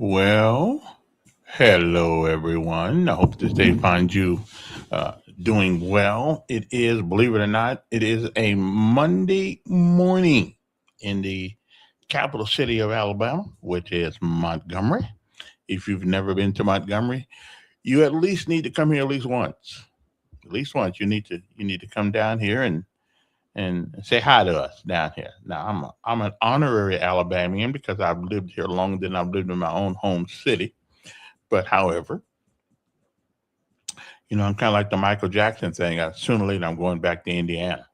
Well, hello everyone. I hope this day finds you doing well. It is, believe it or not, it is a Monday morning in the capital city of Alabama, which is Montgomery. If you've never been to Montgomery, you at least need to come here at least once. At least once. You need to come down here and say hi to us down here. Now, I'm an honorary Alabamian because I've lived here longer than I've lived in my own home city. But however, I'm kind of like the Michael Jackson thing. Sooner or later, I'm going back to Indiana.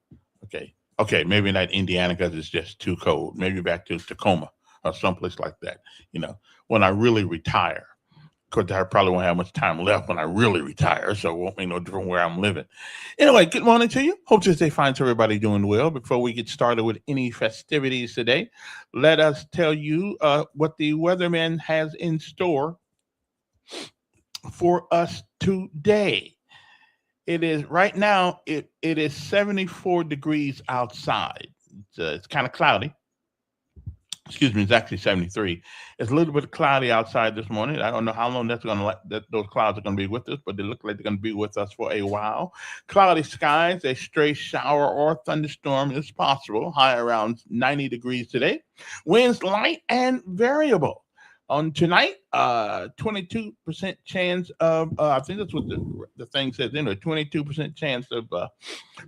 Okay, okay, maybe not Indiana because it's just too cold. Maybe back to Tacoma or someplace like that. You know, when I really retire. Because I probably won't have much time left when I really retire, so it won't make no difference where I'm living. Anyway, good morning to you. Hope this day finds everybody doing well. Before we get started with any festivities today, let us tell you what the weatherman has in store for us today. It is right now. It is 74 degrees outside. It's kind of cloudy. Excuse me, it's actually 73. It's a little bit cloudy outside this morning. I don't know how long that's going to that those clouds are going to be with us, but they look like they're going to be with us for a while. Cloudy skies, a stray shower or thunderstorm is possible. High around 90 degrees today. Winds light and variable. On tonight, 22% chance of, I think that's what the thing says, 22% chance of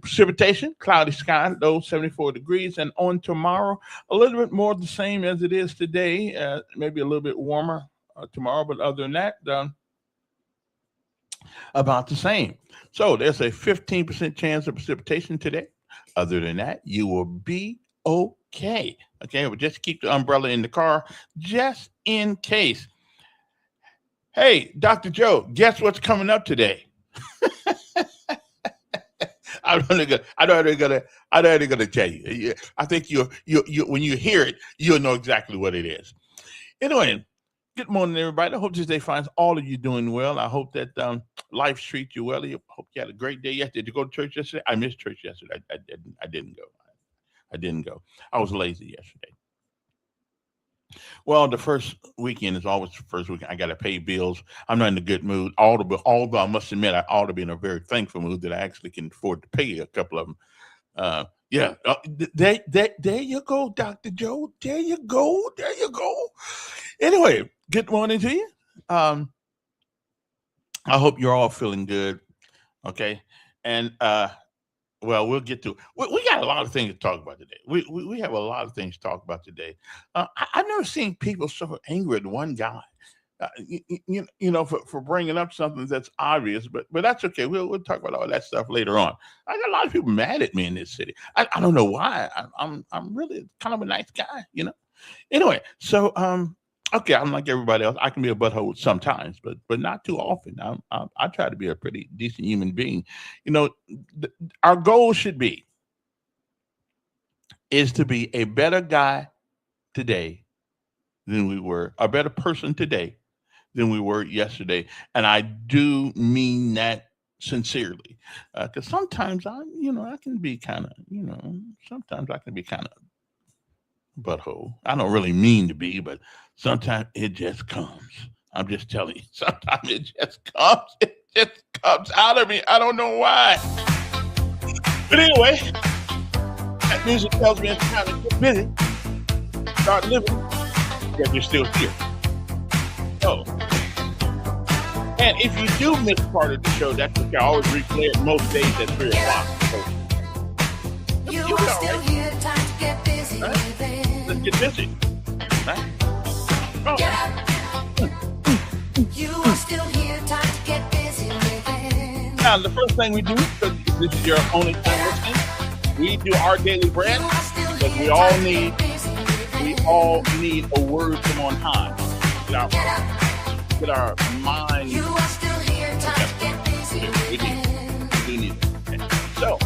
precipitation, cloudy sky, low 74 degrees. And on tomorrow, a little bit more the same as it is today, maybe a little bit warmer tomorrow, but other than that, about the same. So there's a 15% chance of precipitation today. Other than that, you will be okay. Okay, but just keep the umbrella in the car just in case. Hey, Dr. Joe, guess what's coming up today? I'm already gonna tell you. I think you when you hear it, you'll know exactly what it is. Anyway, good morning, everybody. I hope this day finds all of you doing well. I hope that life treats you well. I hope you had a great day yesterday. Did you go to church yesterday? I missed church yesterday. I didn't go. I didn't go. I was lazy yesterday. Well, the first weekend is always the first weekend. I got to pay bills. I'm not in a good mood. Although I must admit, I ought to be in a very thankful mood that I actually can afford to pay a couple of them. Yeah, there you go, Dr. Joe. There you go. There you go. Anyway, good morning to you. Um, I hope you're all feeling good. Okay. And well, we'll get to. We got a lot of things to talk about today. We have a lot of things to talk about today. I've never seen people so angry at one guy. For bringing up something that's obvious, but that's okay. We'll talk about all that stuff later on. I got a lot of people mad at me in this city. I don't know why. I'm really kind of a nice guy. Anyway, so okay, I'm like everybody else. I can be a butthole sometimes, but not too often. I try to be a pretty decent human being. You know, our goal should be is to be a better guy today than we were, a better person today than we were yesterday, and I do mean that sincerely. Because sometimes I can be kind of, sometimes I can be kind of butthole. I don't really mean to be, but sometimes it just comes. I'm just telling you. Sometimes it just comes. It just comes out of me. I don't know why. But anyway, that music tells me it's time to get busy, start living, because you're still here. So, and if you do miss part of the show, that's okay. I always replay it most days at 3 o'clock. So, You are still here, time to get busy right? with Let's it. get busy. Right? Oh, Get up. You are still here, time to get busy with it. now, the first thing we do, because this is your only time listening, we do our daily bread, You are still because we here, all time to need get busy with we it. all need a word from on high. Get our Get up. get our mind You are still here, time to get busy together. We with need it. it. We do need it. Okay. So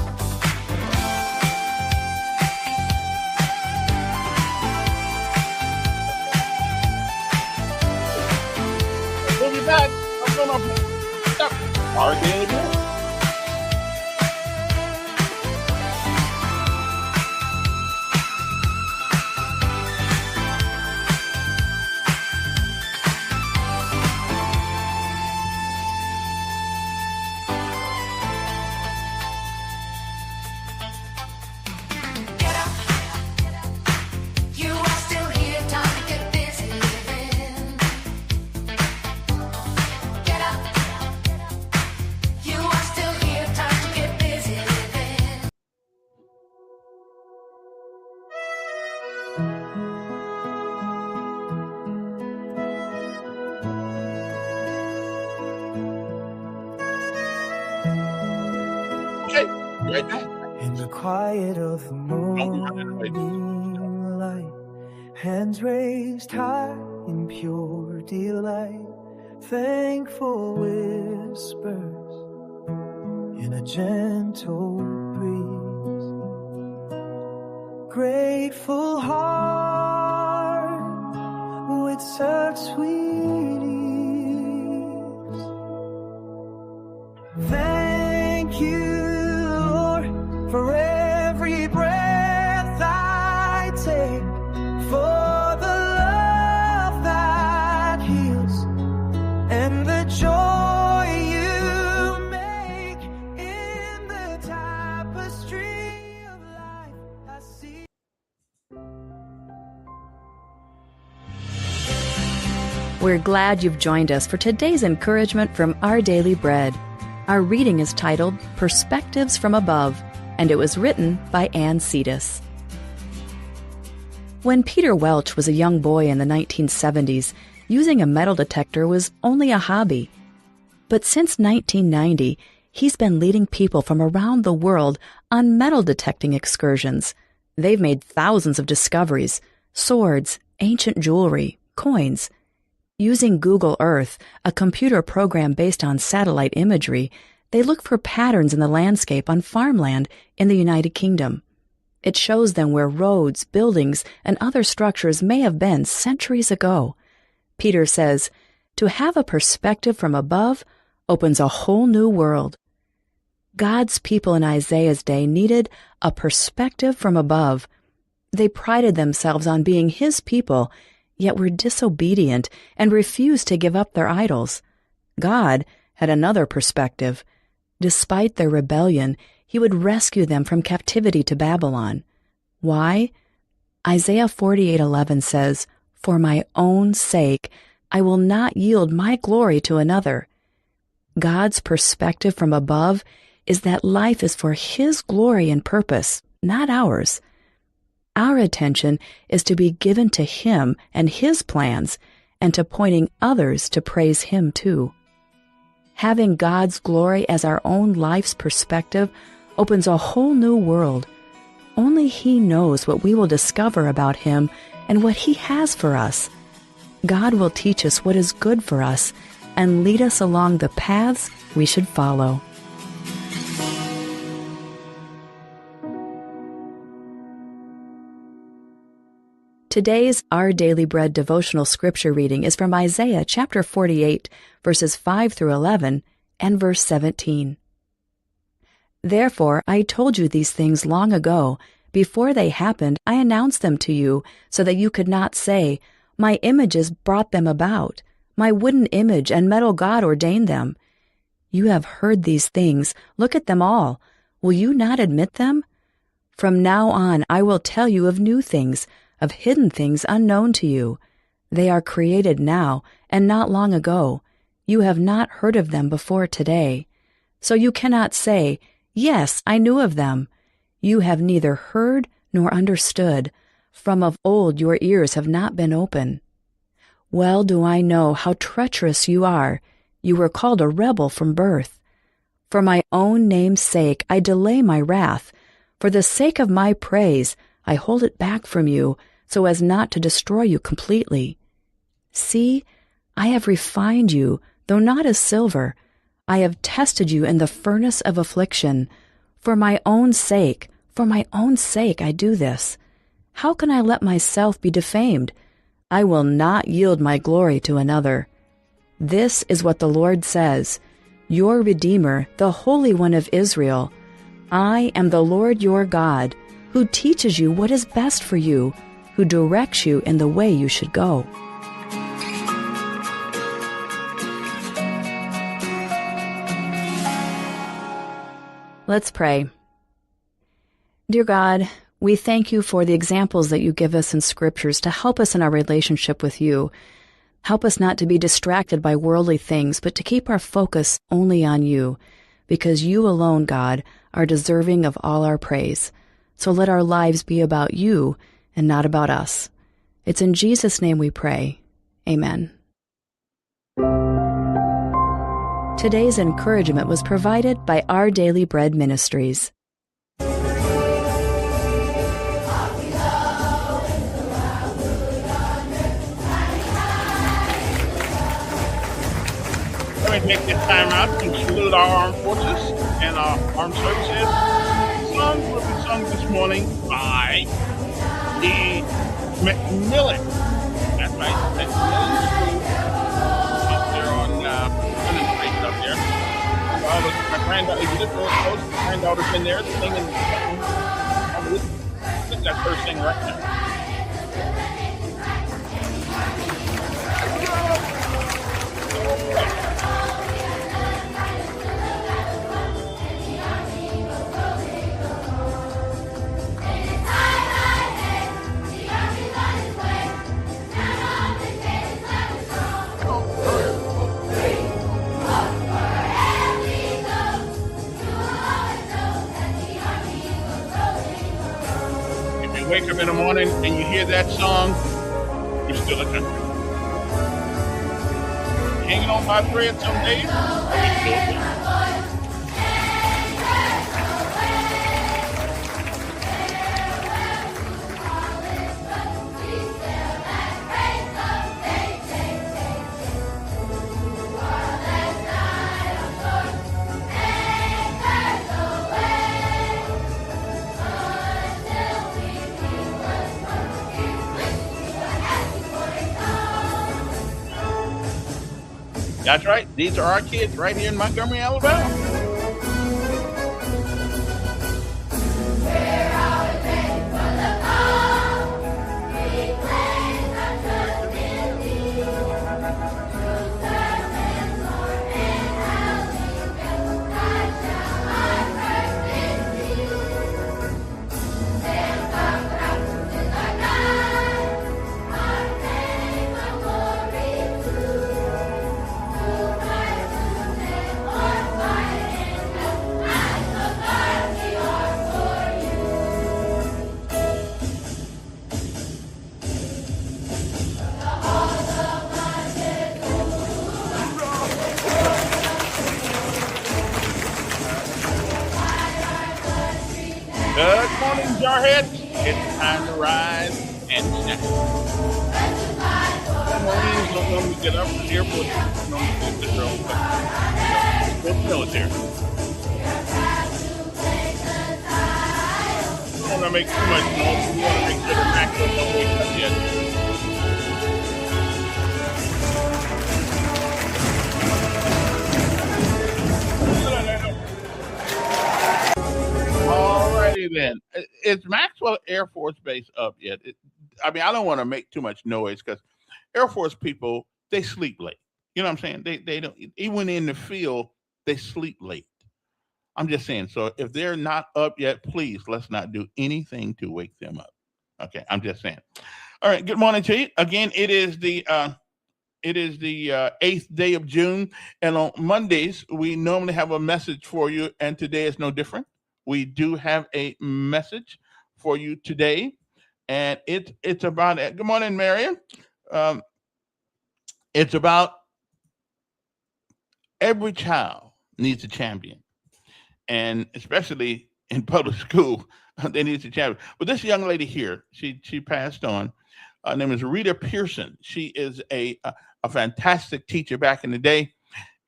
we'll be back. I'm gonna stop our daily bread. right back. In the quiet of the Don't be running away. morning light, hands raised high in pure delight, thankful whispers in a gentle breeze, grateful heart with such sweet ease. Thank you, Lord, for every breath I take, for the love that heals and the joy you make in the tapestry of life I see. We're glad you've joined us for today's encouragement from Our Daily Bread. Our reading is titled Perspectives from Above, and it was written by Ann Cetus. When Peter Welch was a young boy in the 1970s, using a metal detector was only a hobby. But since 1990, he's been leading people from around the world on metal detecting excursions. They've made thousands of discoveries: swords, ancient jewelry, coins. Using Google Earth, a computer program based on satellite imagery, they look for patterns in the landscape on farmland in the United Kingdom. It shows them where roads, buildings, and other structures may have been centuries ago. Peter says, to have a perspective from above opens a whole new world. God's people in Isaiah's day needed a perspective from above. They prided themselves on being His people, yet were disobedient and refused to give up their idols. God had another perspective. Despite their rebellion, He would rescue them from captivity to Babylon. Why? Isaiah 48:11 says, "For my own sake, I will not yield my glory to another." God's perspective from above is that life is for His glory and purpose, not ours. Our attention is to be given to Him and His plans, and to pointing others to praise Him too. Having God's glory as our own life's perspective opens a whole new world. Only He knows what we will discover about Him and what He has for us. God will teach us what is good for us and lead us along the paths we should follow. Today's Our Daily Bread devotional scripture reading is from Isaiah chapter 48, verses 5 through 11, and verse 17. Therefore I told you these things long ago. Before they happened, I announced them to you, so that you could not say, my images brought them about. My wooden image and metal god ordained them. You have heard these things. Look at them all. Will you not admit them? From now on I will tell you of new things, of hidden things unknown to you. They are created now and not long ago. You have not heard of them before today. So you cannot say, yes, I knew of them. You have neither heard nor understood. From of old your ears have not been open. Well do I know how treacherous you are. You were called a rebel from birth. For my own name's sake I delay my wrath. For the sake of my praise I hold it back from you, so as not to destroy you completely. See, I have refined you, though not as silver. I have tested you in the furnace of affliction. For my own sake I do this. How can I let myself be defamed? I will not yield my glory to another. This is what the Lord says, your Redeemer, the Holy One of Israel. I am the Lord your God, who teaches you what is best for you, who directs you in the way you should go. Let's pray. Dear God, we thank you for the examples that you give us in scriptures to help us in our relationship with you. Help us not to be distracted by worldly things, but to keep our focus only on you, because you alone, God, are deserving of all our praise. So let our lives be about you and not about us. It's in Jesus' name we pray. Amen. Today's encouragement was provided by Our Daily Bread Ministries. Let me take this time out to salute our armed forces and our armed services. Songs will be sung this morning by the Macmillan. That's right, Macmillan School up there on Clinton Street up there. Look, my granddaughter, if you look real close, my granddaughter's in there singing. I think that's her singing right now. If you wake up in the morning and you hear that song, you're still a country. Hanging on by a thread some days, you're still a country. That's right. These are our kids right here in Montgomery, Alabama. Good morning, Jarhead. It's time to rise and shine. Some Marines don't normally get up from the airport. They normally sleep their own, but we're military. We don't want to make too much noise. We want to make sure the Maxwell don't wake up yet. Alrighty then. Is Maxwell Air Force Base up yet? I mean, I don't want to make too much noise because Air Force people, they sleep late. You know what I'm saying? They don't, even in the field, they sleep late. I'm just saying. So if they're not up yet, please let's not do anything to wake them up. Okay, I'm just saying. All right. Good morning to you again. It is the 8th day of June, and on Mondays we normally have a message for you, and today is no different. We do have a message for you today, and it's about. Good morning, Marion. Um, it's about every child needs a champion, and especially in public school, they need a champion. But this young lady here, she passed on. Her name is Rita Pearson. She is a fantastic teacher back in the day,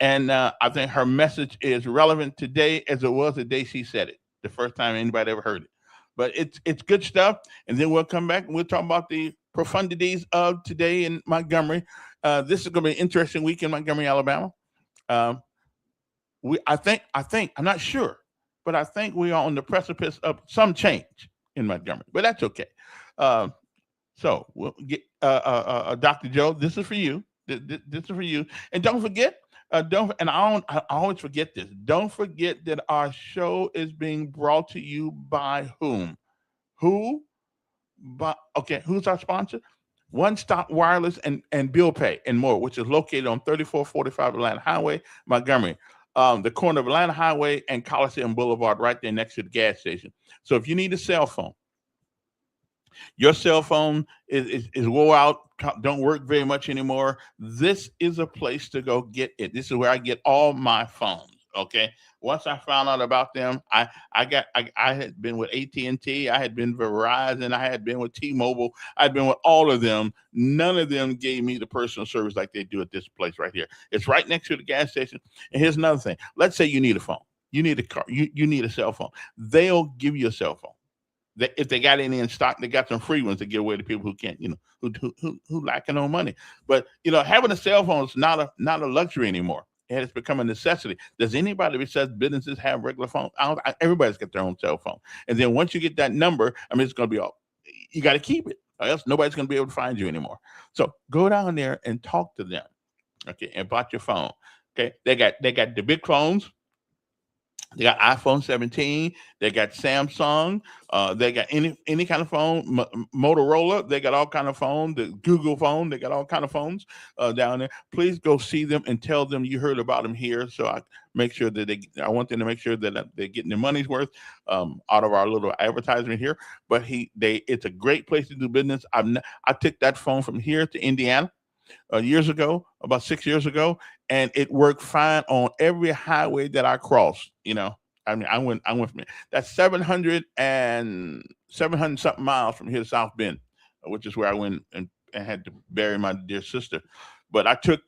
and I think her message is relevant today as it was the day she said it, the first time anybody ever heard it. But it's good stuff, and then we'll come back and we'll talk about the profundities of today in Montgomery. This is going to be an interesting week in Montgomery, Alabama. Um, I think I'm not sure, but I think we are on the precipice of some change in Montgomery. But that's okay. Um, so we'll get Dr. Joe. This is for you. This is for you. And don't forget. Don't and I always forget this. Don't forget that our show is being brought to you by whom? Who? But okay, who's our sponsor? One Stop Wireless and Bill Pay and more, which is located on 3445 Atlanta Highway, Montgomery, the corner of Atlanta Highway and Coliseum Boulevard, right there next to the gas station. So if you need a cell phone, your cell phone is wore out, don't work very much anymore. This is a place to go get it. This is where I get all my phones. Okay. Once I found out about them, I had been with AT&T, I had been Verizon, I had been with T-Mobile, I'd been with all of them. None of them gave me the personal service like they do at this place right here. It's right next to the gas station. And here's another thing. Let's say you need a phone. You need a car. You need a cell phone. They'll give you a cell phone. If they got any in stock, they got some free ones to give away to people who can't, who lacking on money. But having a cell phone is not a luxury anymore. It has become a necessity. Does anybody besides businesses have regular phones? Everybody's got their own cell phone. And then once you get that number, I mean, it's going to be all. You got to keep it, or else nobody's going to be able to find you anymore. So go down there and talk to them, okay, about your phone. Okay, they got the big phones. They got iPhone 17. They got Samsung. They got any kind of phone. Motorola. They got all kind of phones. The Google phone. They got all kind of phones down there. Please go see them and tell them you heard about them here. So I make sure that I want them to make sure that they're getting their money's worth out of our little advertisement here. But it's a great place to do business. I took that phone from here to Indiana years ago, about 6 years ago, and it worked fine on every highway that I crossed. I mean, I went from it. That's 700 something miles from here to South Bend, which is where I went and had to bury my dear sister. But I took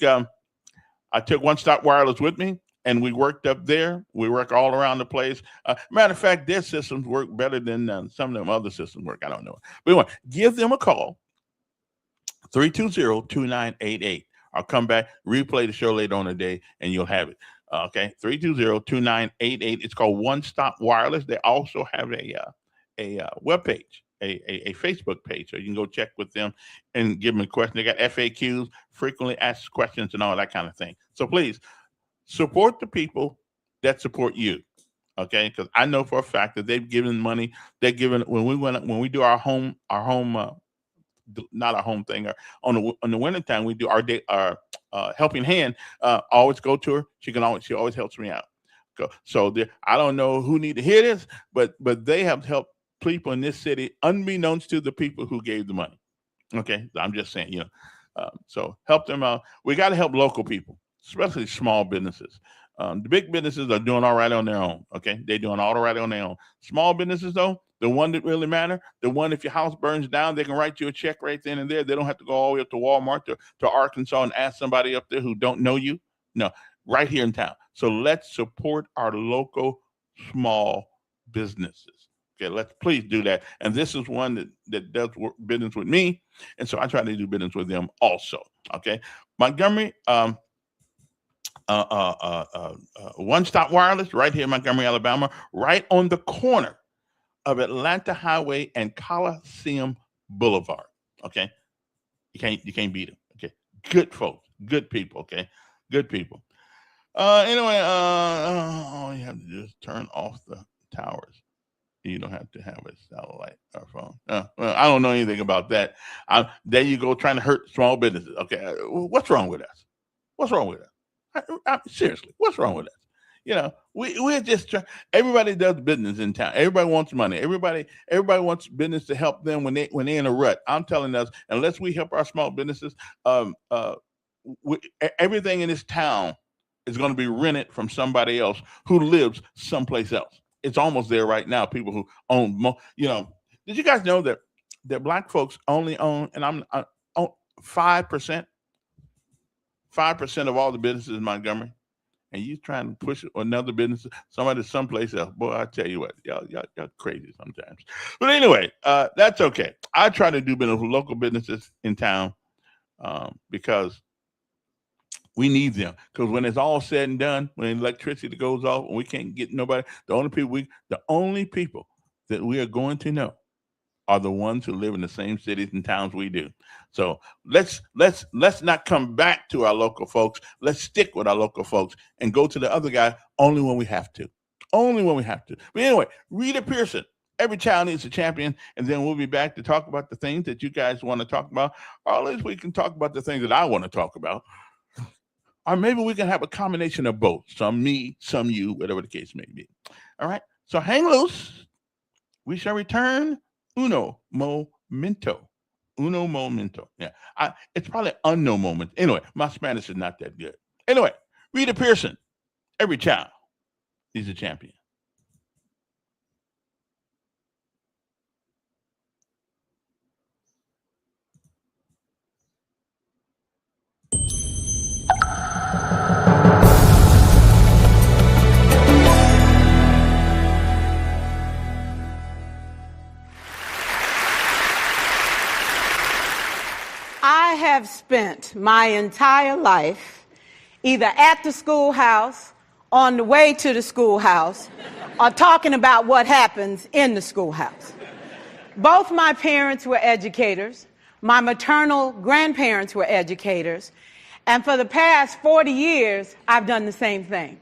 One Stop Wireless with me, and we worked up there. We work all around the place. Matter of fact, their systems work better than some of them other systems work. I don't know, but anyway, give them a call. 320-2988. I'll come back, replay the show later on the day, and you'll have it. Okay, 320-2988. It's called One Stop Wireless. They also have a web page, a Facebook page, so you can go check with them and give them a question. They got FAQs, frequently asked questions, and all that kind of thing. So please support the people that support you. Okay, because I know for a fact that they've given money. They're given when we do our home not a home thing. On the winter time, we do our day, our helping hand. Always go to her. She always helps me out. So I don't know who need to hear this, but they have helped people in this city, unbeknownst to the people who gave the money. Okay, I'm just saying, so help them out. We got to help local people, especially small businesses. The big businesses are doing all right on their own. Okay, they're doing all right on their own. Small businesses, though, the one that really matter, the one if your house burns down, they can write you a check right then and there. They don't have to go all the way up to Walmart to Arkansas and ask somebody up there who don't know you. No, right here in town. So let's support our local small businesses. Okay, let's please do that. And this is one that does business with me, and so I try to do business with them also. Okay, Montgomery. One Stop Wireless right here in Montgomery, Alabama, right on the corner of Atlanta Highway and Coliseum Boulevard. Okay, you can't beat them. Okay, good folks, good people. Okay, good people. Anyway, all you have to do is turn off the towers. You don't have to have a satellite or phone. Well, I don't know anything about that. There you go, trying to hurt small businesses. Okay, what's wrong with us? What's wrong with us? Seriously, what's wrong with us? We're just trying. Everybody does business in town. Everybody wants money. Everybody wants business to help them when they're in a rut. I'm telling us, unless we help our small businesses, everything in this town is going to be rented from somebody else who lives someplace else. It's almost there right now. People who own, did you guys know that black folks only own, and own 5%, 5% of all the businesses in Montgomery, and you trying to push another business, somebody someplace else. Boy, I tell you what, y'all crazy sometimes. But anyway, that's okay. I try to do business with local businesses in town because we need them. Because when it's all said and done, when electricity goes off and we can't get nobody, the only people that we are going to know are the ones who live in the same cities and towns we do. So let's not come back to our local folks. Let's stick with our local folks and go to the other guy only when we have to. Only when we have to. But anyway, Rita Pearson. Every child needs a champion, and then we'll be back to talk about the things that you guys want to talk about, or at least we can talk about the things that I want to talk about. Or maybe we can have a combination of both. Some me, some you, whatever the case may be. All right. So hang loose. We shall return uno momento. Uno momento. Yeah. It's probably unknown moment. Anyway, my Spanish is not that good. Anyway, Rita Pearson, every child He's a champion. I have spent my entire life either at the schoolhouse, on the way to the schoolhouse, or talking about what happens in the schoolhouse. Both my parents were educators. My maternal grandparents were educators. And for the past 40 years, I've done the same thing.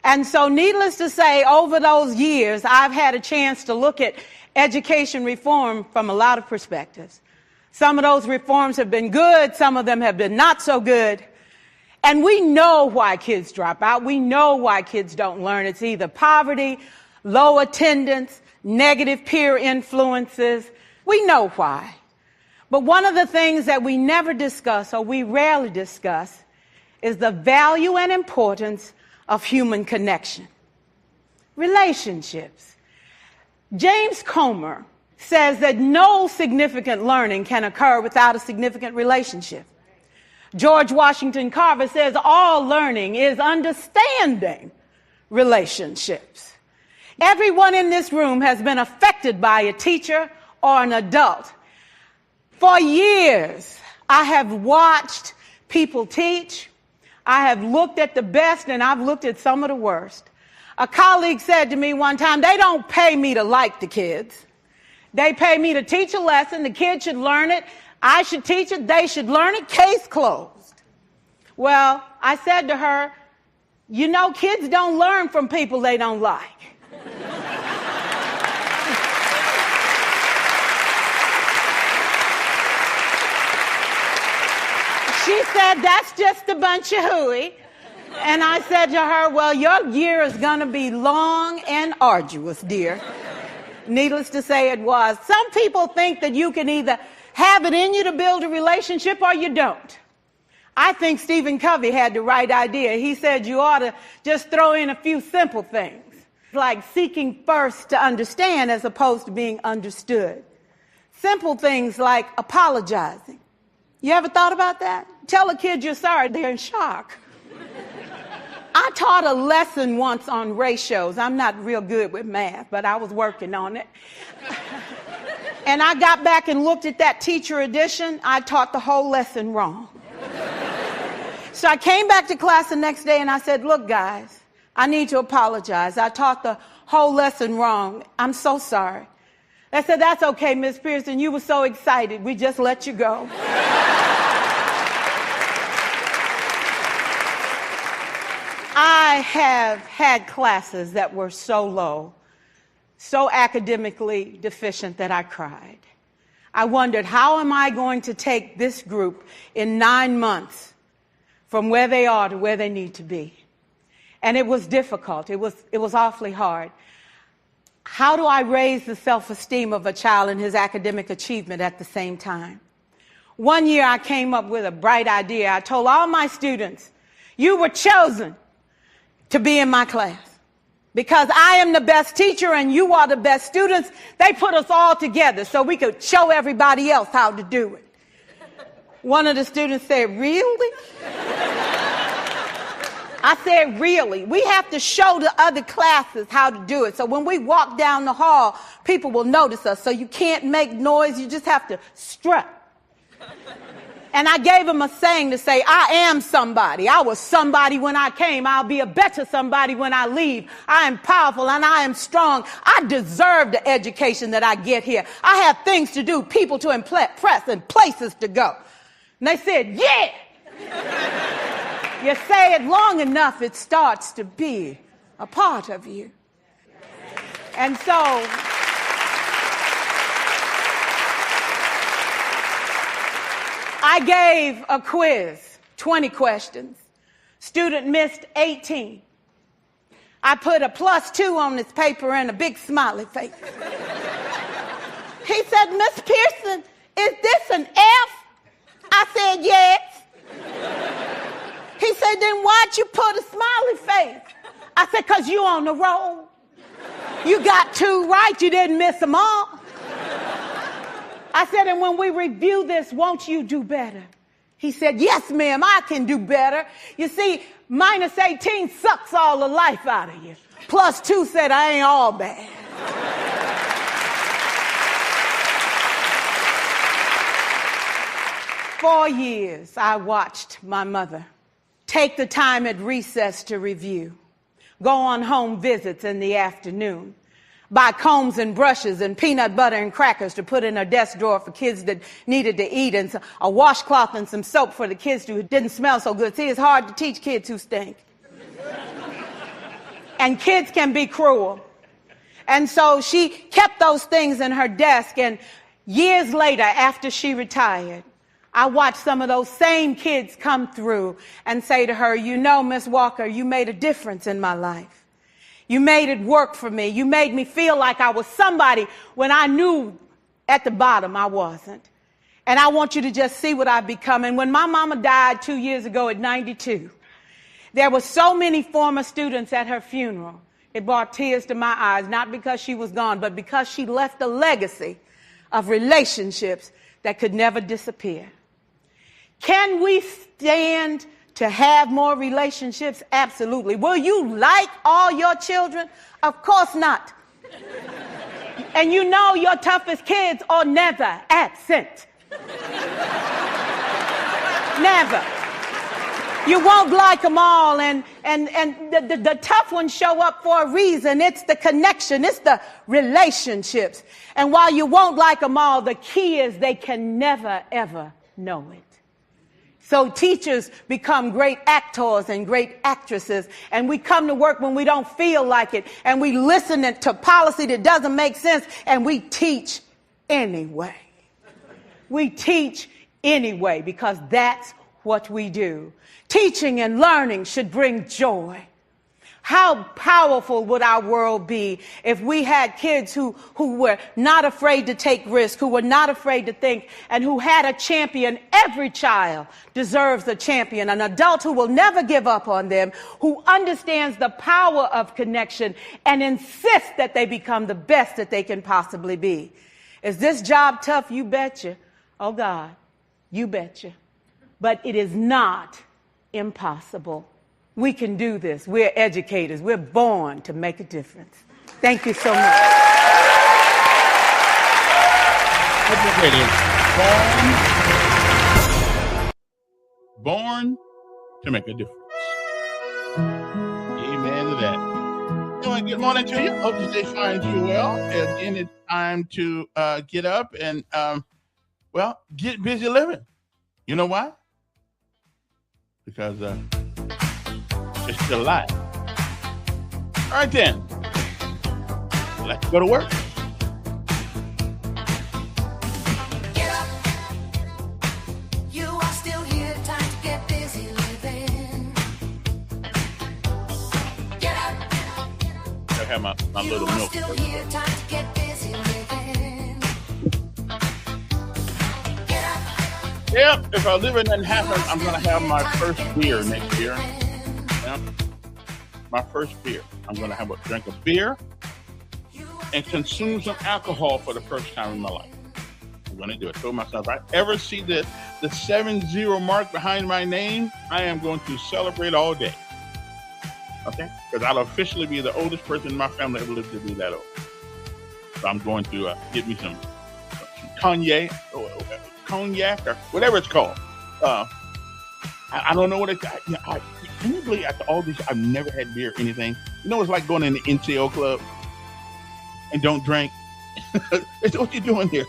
And so needless to say, over those years, I've had a chance to look at education reform from a lot of perspectives. Some of those reforms have been good, some of them have been not so good. And we know why kids drop out. We know why kids don't learn. It's either poverty, low attendance, negative peer influences. We know why. But one of the things that we never discuss, or we rarely discuss, is the value and importance of human connection. Relationships. James Comer says that no significant learning can occur without a significant relationship. George Washington Carver says all learning is understanding relationships. Everyone in this room has been affected by a teacher or an adult. For years, I have watched people teach. I have looked at the best and I've looked at some of the worst. A colleague said to me one time, they don't pay me to like the kids. They pay me to teach a lesson. The kids should learn it. I should teach it. They should learn it. Case closed. Well, I said to her, you know, kids don't learn from people they don't like. She said, that's just a bunch of hooey. And I said to her, well, your year is going to be long and arduous, dear. Needless to say, it was. Some people think that you can either have it in you to build a relationship or you don't. I think Stephen Covey had the right idea. He said you ought to just throw in a few simple things, like seeking first to understand as opposed to being understood. Simple things like apologizing. You ever thought about that? Tell a kid you're sorry, they're in shock. I taught a lesson once on ratios. I'm not real good with math, but I was working on it. And I got back and looked at that teacher edition. I taught the whole lesson wrong. So I came back to class the next day and I said, look, guys, I need to apologize. I taught the whole lesson wrong. I'm so sorry. They said, that's okay, Miss Pearson. You were so excited. We just let you go. I have had classes that were so low, so academically deficient that I cried. I wondered, how am I going to take this group in 9 months from where they are to where they need to be? And it was difficult. It was awfully hard. How do I raise the self-esteem of a child and his academic achievement at the same time? One year I came up with a bright idea. I told all my students, you were chosen to be in my class. Because I am the best teacher and you are the best students, they put us all together so we could show everybody else how to do it. One of the students said, really? I said, really? We have to show the other classes how to do it. So when we walk down the hall, people will notice us. So you can't make noise, you just have to strut. And I gave him a saying to say, I am somebody. I was somebody when I came. I'll be a better somebody when I leave. I am powerful and I am strong. I deserve the education that I get here. I have things to do, people to impress, and places to go. And they said, yeah. You say it long enough, it starts to be a part of you. And so I gave a quiz, 20 questions. Student missed 18. I put a +2 on this paper and a big smiley face. He said, Miss Pearson, is this an F? I said, yes. He said, then why'd you put a smiley face? I said, because you on the roll. You got two right, you didn't miss them all. I said, and when we review this, won't you do better? He said, yes, ma'am, I can do better. You see, minus 18 sucks all the life out of you. Plus 2 said, I ain't all bad. 4 years I watched my mother take the time at recess to review, go on home visits in the afternoon, buy combs and brushes and peanut butter and crackers to put in her desk drawer for kids that needed to eat, and a washcloth and some soap for the kids who didn't smell so good. See, it's hard to teach kids who stink. And kids can be cruel. And so she kept those things in her desk, and years later, after she retired, I watched some of those same kids come through and say to her, you know, Miss Walker, you made a difference in my life. You made it work for me. You made me feel like I was somebody when I knew at the bottom I wasn't. And I want you to just see what I've become. And when my mama died 2 years ago at 92, there were so many former students at her funeral. It brought tears to my eyes, not because she was gone, but because she left a legacy of relationships that could never disappear. Can we stand to have more relationships? Absolutely. Will you like all your children? Of course not. And you know your toughest kids are never absent. Never. You won't like them all, and the tough ones show up for a reason. It's the connection. It's the relationships. And while you won't like them all, the key is they can never, ever know it. So teachers become great actors and great actresses, and we come to work when we don't feel like it, and we listen to policy that doesn't make sense, and we teach anyway. We teach anyway because that's what we do. Teaching and learning should bring joy. How powerful would our world be if we had kids who were not afraid to take risks, who were not afraid to think, and who had a champion? Every child deserves a champion, an adult who will never give up on them, who understands the power of connection and insists that they become the best that they can possibly be. Is this job tough? You betcha. Oh God, you betcha. But it is not impossible. We can do this. We're educators. We're born to make a difference. Thank you so much. Educators, born to make a difference. Amen to that. Anyway, good morning to you. Hope this day finds you well. Again, it's time to get up and, get busy living. You know why? Because it's still alive. All right, then. Let's go to work. Get up. You are still here. Time to get busy living. Get up. I have my You little are milk. still here. Time to get busy living. Get up. Yep, if I live and doesn't happen, I'm going to have my first beer next year. Yeah. My first beer. I'm going to drink a beer and consume some alcohol for the first time in my life. I'm going to do it. I told myself, if I ever see the 7-0 mark behind my name, I am going to celebrate all day. Okay? Because I'll officially be the oldest person in my family ever lived to be that old. So I'm going to get me some cognac or whatever it's called. I don't know what it's. Can you believe after all these, I've never had beer or anything? You know, it's like going in the NCO club and don't drink. It's what you doing here.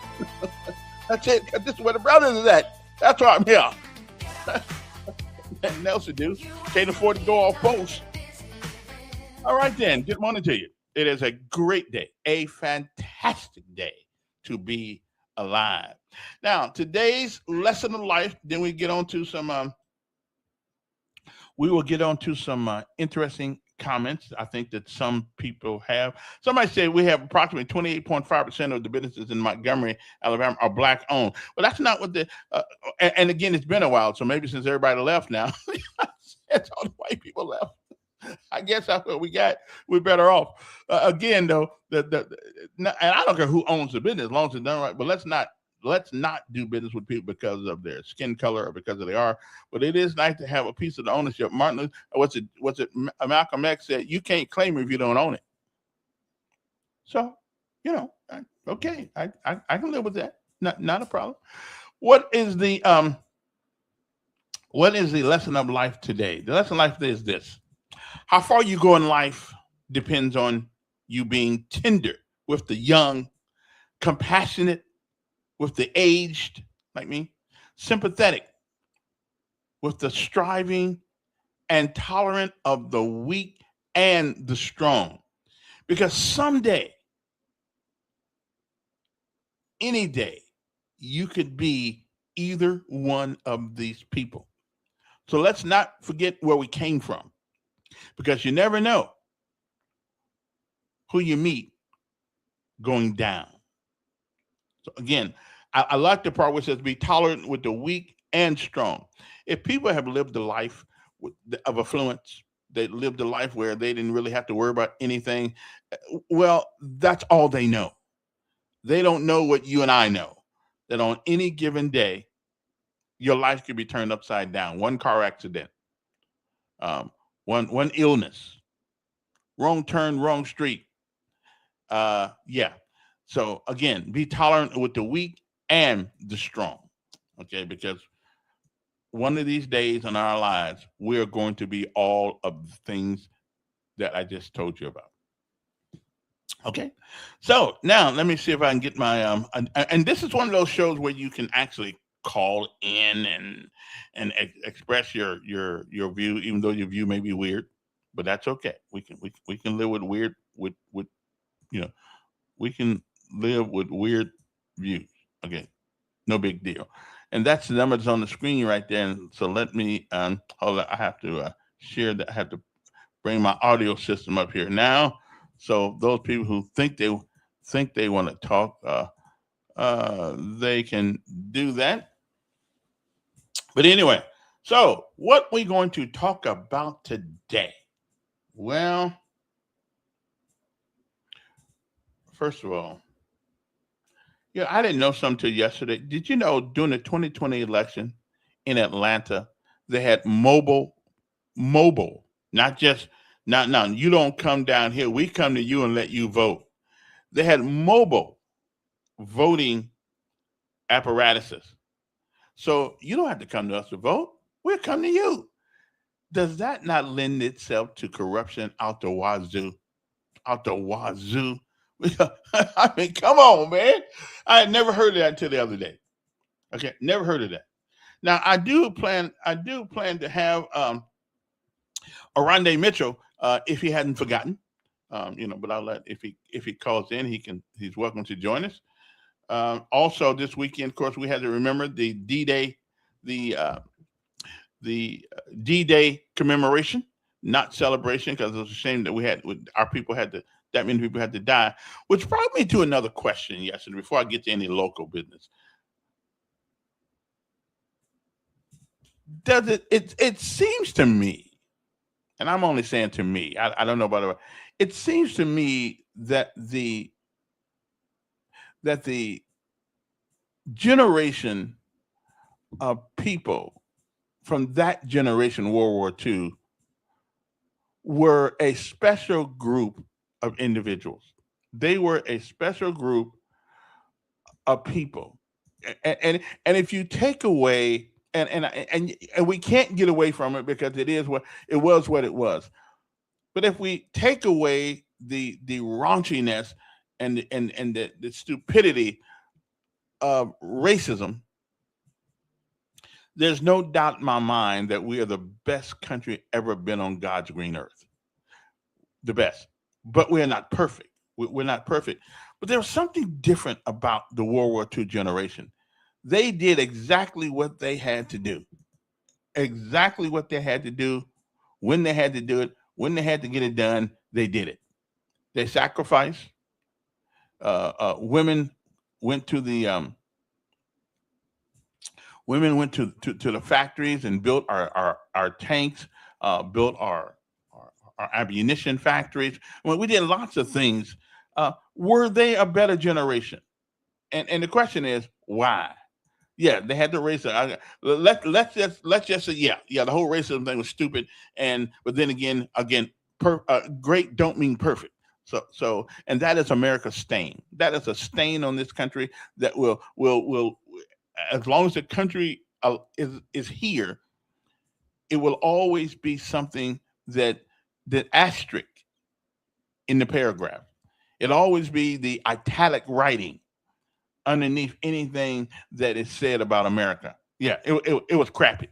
That's it. This is where the brothers is at. That's why I'm here. Nothing else to do. Can't afford to go off post. All right, then. Good morning to you. It is a great day, a fantastic day to be alive. Now, today's lesson of life, then we get on to some, we will get on to some interesting comments I think that some people have. Somebody said we have approximately 28.5% of the businesses in Montgomery, Alabama are black owned. Well, that's not what and again, it's been a while. So maybe since everybody left now, it's all the white people left. I guess that's what we got. We're better off. Again, though, and I don't care who owns the business as long as it's done right. But let's not do business with people because of their skin color or because of they are. But it is nice to have a piece of the ownership. Martin, what's it? Malcolm X said, "You can't claim it if you don't own it." So, okay, I can live with that. Not a problem. What is the um what is the lesson of life today? The lesson of life today is this: how far you go in life depends on you being tender with the young, compassionate with the aged, like me, sympathetic with the striving, and tolerant of the weak and the strong. Because someday, any day, you could be either one of these people. So let's not forget where we came from because you never know who you meet going down. So again, I like the part where it says be tolerant with the weak and strong. If people have lived a life of affluence, they lived a life where they didn't really have to worry about anything. Well, that's all they know. They don't know what you and I know. That on any given day, your life could be turned upside down. One car accident, um, one illness, wrong turn, wrong street. Yeah. So again, be tolerant with the weak and the strong. Okay, because one of these days in our lives, we're going to be all of the things that I just told you about. Okay, so now let me see if I can get my and this is one of those shows where you can actually call in and express your view, even though your view may be weird, but that's okay. We can live with weird with you know we can live with weird views. Okay, no big deal. And that's the number that's on the screen right there. And so let me hold on. I have to share that. I have to bring my audio system up here now. So those people who think they want to talk, they can do that. But anyway, so what we going to talk about today? Well, first of all, yeah, I didn't know something till yesterday. Did you know during the 2020 election in Atlanta, they had mobile, not just not now. You don't come down here. We come to you and let you vote. They had mobile voting apparatuses. So you don't have to come to us to vote. We'll come to you. Does that not lend itself to corruption out the wazoo? Out the wazoo? I mean, come on, man. I had never heard of that until the other day. Okay, never heard of that. Now I do plan to have Arande Mitchell, if he hadn't forgotten. But I'll let if he calls in, he's welcome to join us. Also, this weekend, of course, we had to remember the D-Day, the uh, the D-Day commemoration, not celebration, because it was a shame that our people had to that many people had to die. Which brought me to another question yesterday. Before I get to any local business, does it seems to me, and I'm only saying to me, I don't know about it. It seems to me that the generation of people from that generation, World War II, were a special group of individuals. They were a special group of people, and if you take away and we can't get away from it because it was what it was. But if we take away the raunchiness and the stupidity of racism, there's no doubt in my mind that we are the best country ever been on God's green earth. The best. But we're not perfect. We're not perfect. But there was something different about the World War II generation. They did exactly what they had to do. Exactly what they had to do, when they had to do it, when they had to get it done, they did it. They sacrificed. Women went to the to the factories and built our tanks, built our our ammunition factories. Well, we did lots of things. Were they a better generation? And the question is why? Yeah, they had the racism. Let's just say the whole racism thing was stupid. And but then again, great don't mean perfect. And that is America's stain. That is a stain on this country that will as long as the country is here, it will always be something that asterisk in the paragraph. It'll always be the italic writing underneath anything that is said about America. Yeah, it was crappy.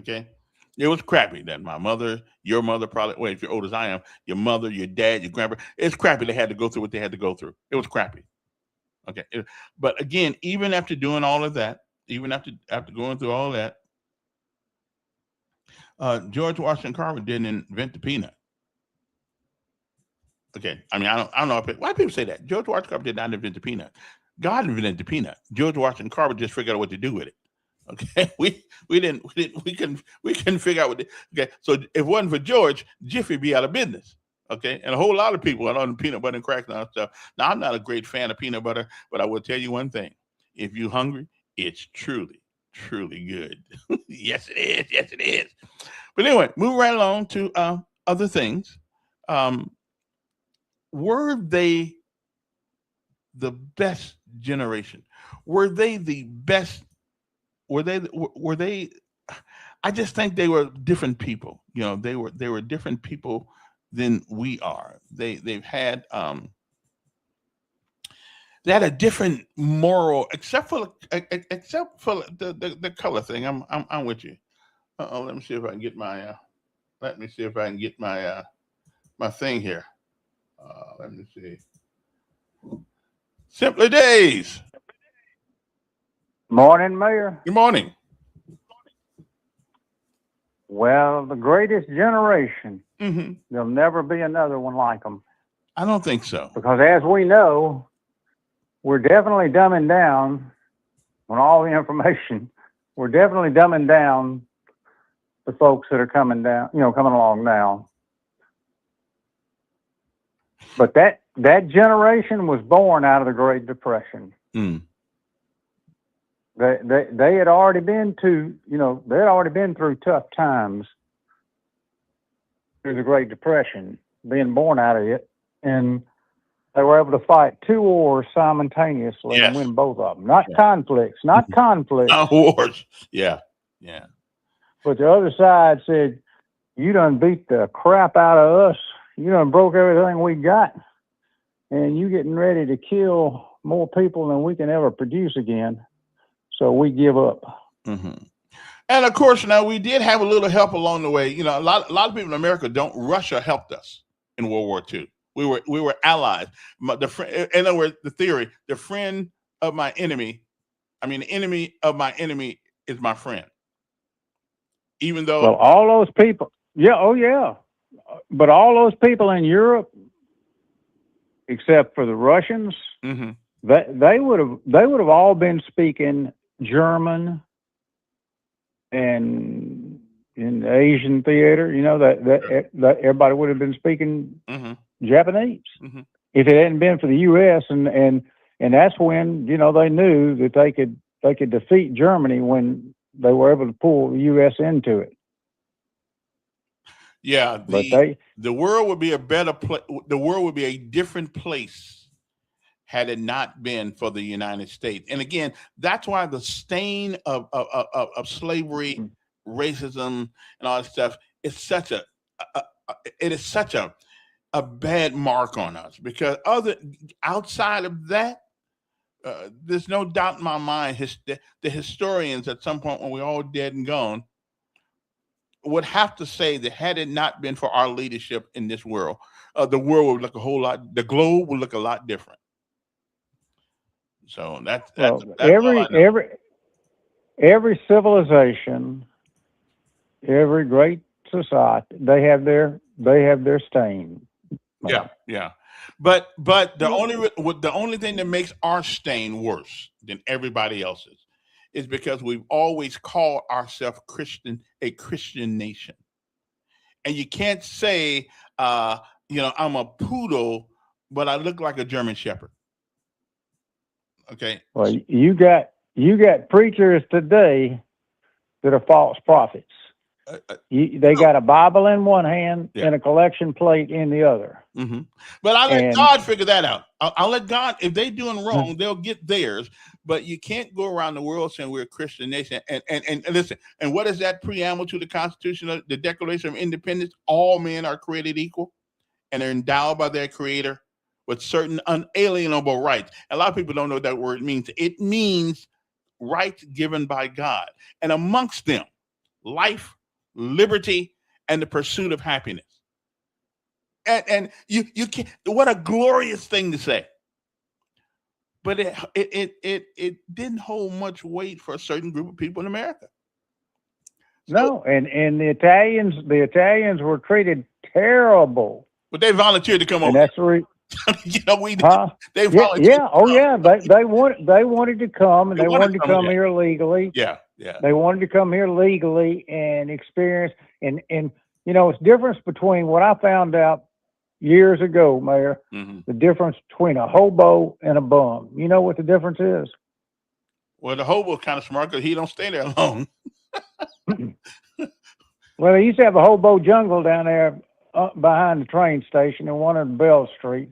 Okay. It was crappy that my mother, your mother, probably, well, if you're old as I am, your mother, your dad, your grandpa, it's crappy they had to go through what they had to go through. It was crappy. Okay. But again, even after doing all of that, even after going through all that, George Washington Carver didn't invent the peanut. Okay. I mean, I don't know why people say that. George Washington Carver did not invent the peanut. God invented the peanut. George Washington Carver just figured out what to do with it. Okay, we couldn't figure out what. Okay, so if it wasn't for George, Jiffy be out of business. Okay, and a whole lot of people are on peanut butter and crackers and stuff. Now I'm not a great fan of peanut butter, but I will tell you one thing: if you're hungry, it's truly good. Yes, it is. Yes, it is. But anyway, moving right along to other things. Um, were they the best generation? Were they the best? Were they I just think they were different people. They were different people than we are. They had a different moral, except for the color thing. I'm with you. Let me see if I can get my thing here. Let me see. Simply Days. Morning, Mayor. Good morning. Well, the greatest generation. Hmm. There'll never be another one like them. I don't think so. Because as we know, we're definitely dumbing down on all the information. We're definitely dumbing down the folks that are coming along now. But that generation was born out of the Great Depression. Mm. They had already been through tough times through the Great Depression, being born out of it, and they were able to fight two wars simultaneously and Yes. win both of them. Not Yeah. conflicts, Wars. Yeah. Yeah. but the other side said, "You done beat the crap out of us. You done broke everything we got, and you getting ready to kill more people than we can ever produce again. So we give up." Hmm. And of course, now we did have a little help along the way. A lot of people in America don't. Russia helped us in World War II. We were allies. In other words, the theory: the friend of my enemy. I mean, the enemy of my enemy is my friend. Even though, Well, all those people, yeah, but all those people in Europe, except for the Russians, hmm they would have all been speaking German and in the Asian theater, that everybody would have been speaking hmm Japanese hmm if it hadn't been for the U.S. and that's when they knew that they could defeat Germany when they were able to pull the U.S. into it. yeah, But the world would be a better place. The world would be a different place had it not been for the United States. And again, that's why the stain of slavery, racism, and all that stuff is such a bad mark on us, because outside of that, there's no doubt in my mind the historians at some point when we're all dead and gone would have to say that had it not been for our leadership in this world, the world would look the globe would look a lot different. So that's all I know. every civilization, every great society, they have their stain. Yeah, yeah. But the only thing that makes our stain worse than everybody else's is because we've always called ourselves a Christian nation. and you can't say, I'm a poodle, but I look like a German Shepherd. Okay. Well, you got preachers today that are false prophets. They got a Bible in one hand and a collection plate in the other. Mm-hmm. But I let God figure that out. I'll let God, if they're doing wrong, they'll get theirs. But you can't go around the world saying we're a Christian nation. And listen, and what is that preamble to the Constitution, the Declaration of Independence? All men are created equal and they're endowed by their creator with certain unalienable rights. A lot of people don't know what that word means. It means rights given by God. And amongst them, life, liberty, and the pursuit of happiness. And you can't, what a glorious thing to say. But it didn't hold much weight for a certain group of people in America. No, and the Italians were treated terrible. But they volunteered to come over. That's the they volunteered. They wanted to come, and they wanted to come here legally. Yeah. They wanted to come here legally and experience, and it's difference between what I found out years ago, Mayor, the difference between a hobo and a bum. You know what the difference is? Well, the hobo's kind of smart because he don't stay there long. Well, they used to have a hobo jungle down there behind the train station in one of the Bell Street.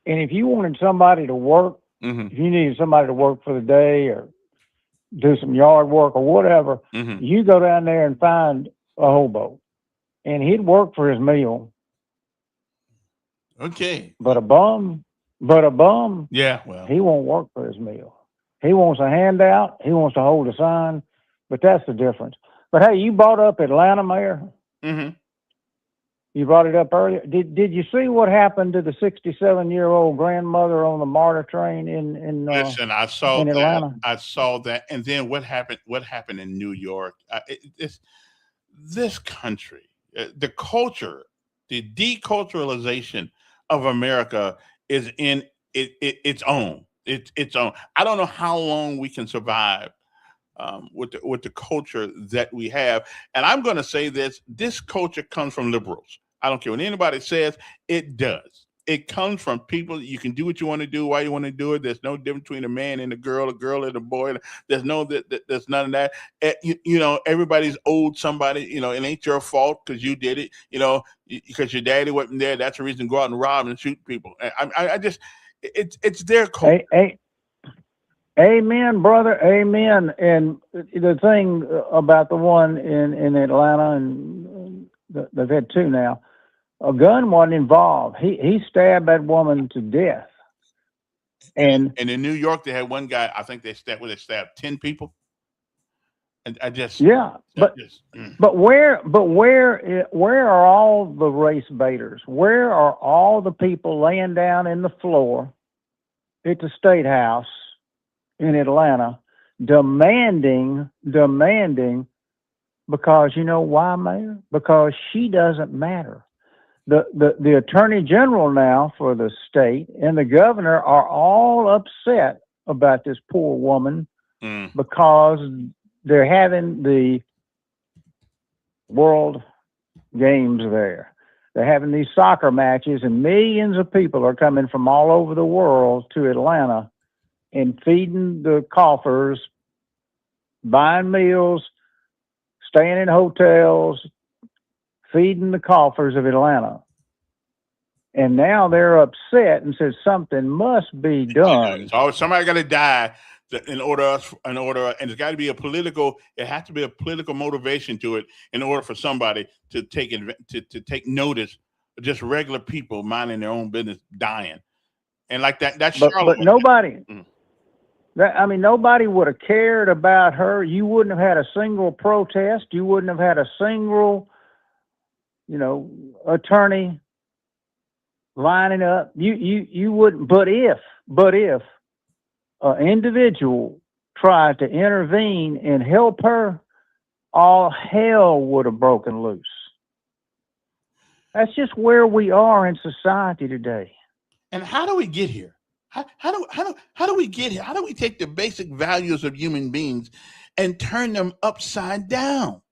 And if you wanted somebody to work, if you needed somebody to work for the day or do some yard work or whatever, you go down there and find a hobo. And he'd work for his meal. Okay. But a bum, yeah, well, he won't work for his meal. He wants a handout. He wants to hold a sign. But that's the difference. But hey, you brought up Atlanta, Mayor. You brought it up earlier. Did you see what happened to the 67-year-old grandmother on the MARTA train in Listen, I saw in Atlanta? That. I saw that, and then what happened? What happened in New York? This country, the culture, the deculturalization of America is in its own. Its own. I don't know how long we can survive with the culture that we have. And I'm going to say this culture comes from liberals. I don't care what anybody says, it does. It comes from people. You can do what you want to do, why you want to do it. There's no difference between a man and a girl and a boy. There's none of that. Everybody's owed somebody. It ain't your fault because you did it. Because your daddy wasn't there. That's the reason to go out and rob and shoot people. I just, it's their culture. Amen, brother. Amen. And the thing about the one in Atlanta, and they've had two now, a gun wasn't involved. He stabbed that woman to death. And in New York, they had one guy, I think they stabbed 10 people. And but where are all the race baiters? Where are all the people laying down in the floor at the State House in Atlanta demanding, because you know why, Mayor? Because she doesn't matter. The Attorney General now for the state and the governor are all upset about this poor woman because they're having the World Games there. They're having these soccer matches, and millions of people are coming from all over the world to Atlanta and feeding the coffers, buying meals, staying in hotels, feeding the coffers of Atlanta. And now they're upset and says something must be done. So somebody got to die in order, and it's got to be it has to be a political motivation to it in order for somebody to take notice of just regular people minding their own business dying. And like that's but nobody. Nobody would have cared about her. You wouldn't have had a single protest. You wouldn't have had a single, attorney lining up. You wouldn't. But if an individual tried to intervene and help her, all hell would have broken loose. That's just where we are in society today. And how do we get here? How do we get here? How do we take the basic values of human beings and turn them upside down?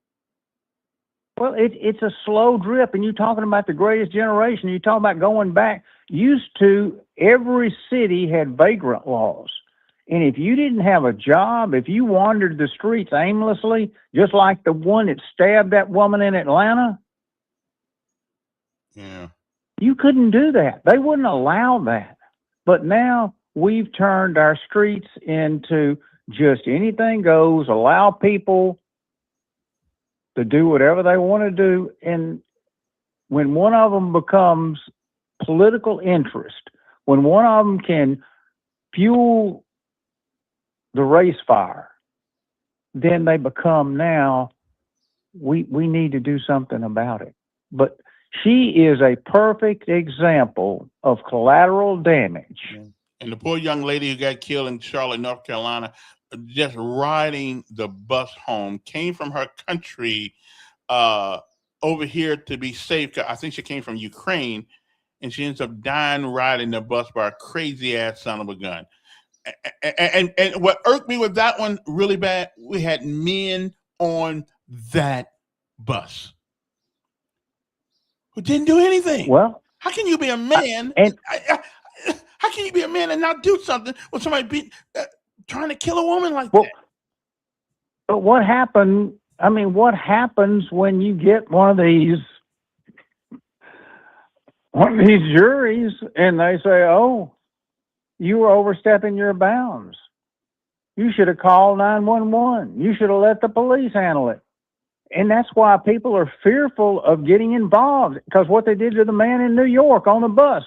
Well, it's a slow drip, and you're talking about the greatest generation. You're talking about going back. Used to, every city had vagrant laws. And if you didn't have a job, if you wandered the streets aimlessly, just like the one that stabbed that woman in Atlanta, Yeah. you couldn't do that. They wouldn't allow that. But now we've turned our streets into just anything goes, allow people to do whatever they want to do. And when one of them becomes political interest, when one of them can fuel the race fire, then they become now, we need to do something about it. But she is a perfect example of collateral damage. Yeah. And the poor young lady who got killed in Charlotte, North Carolina, just riding the bus home, came from her country uh, over here to be safe. I think she came from Ukraine, and she ends up dying riding the bus by a crazy ass son of a gun. And what irked me with that one really bad, we had men on that bus who didn't do anything. Well, How can you be a man? How can you be a man and not do something when somebody trying to kill a woman like that? But what happened? I mean, what happens when you get one of these juries and they say, "Oh, you were overstepping your bounds. You should have called 911. You should have let the police handle it." And that's why people are fearful of getting involved, because what they did to the man in New York on the bus,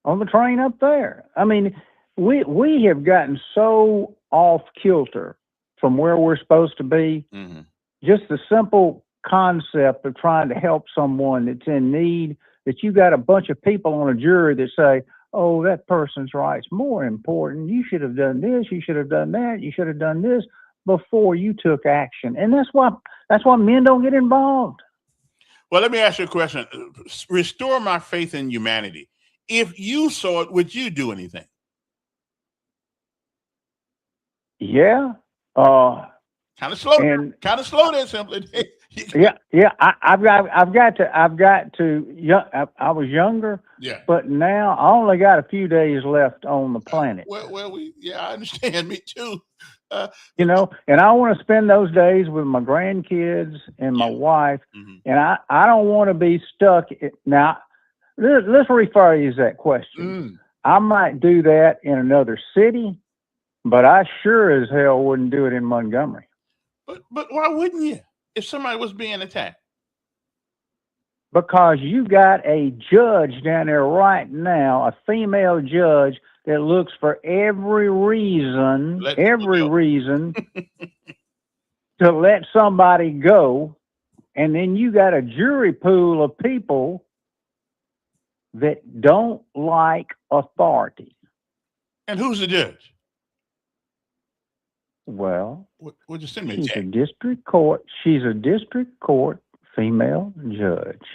on the train up there. I mean, we have gotten so off kilter from where we're supposed to be. Mm-hmm. Just the simple concept of trying to help someone that's in need, that you got a bunch of people on a jury that say, "Oh, that person's right's more important. You should have done this. You should have done that. You should have done this before you took action." And that's why men don't get involved. Well, let me ask you a question. Restore my faith in humanity. If you saw it, would you do anything? Yeah. Kind of slow. Kind of slow there, simply. Yeah. I've got to. I was younger. Yeah. But now I only got a few days left on the planet. I understand. Me too. And I want to spend those days with my grandkids and my wife. Mm-hmm. And I don't want to be stuck. Now, let's rephrase that question. I might do that in another city, but I sure as hell wouldn't do it in Montgomery. But why wouldn't you? If somebody was being attacked? Because you got a judge down there right now, a female judge, that looks for every reason to let somebody go. And then you got a jury pool of people that don't like authority. And who's the judge? Well, would you send me she's a district court female judge.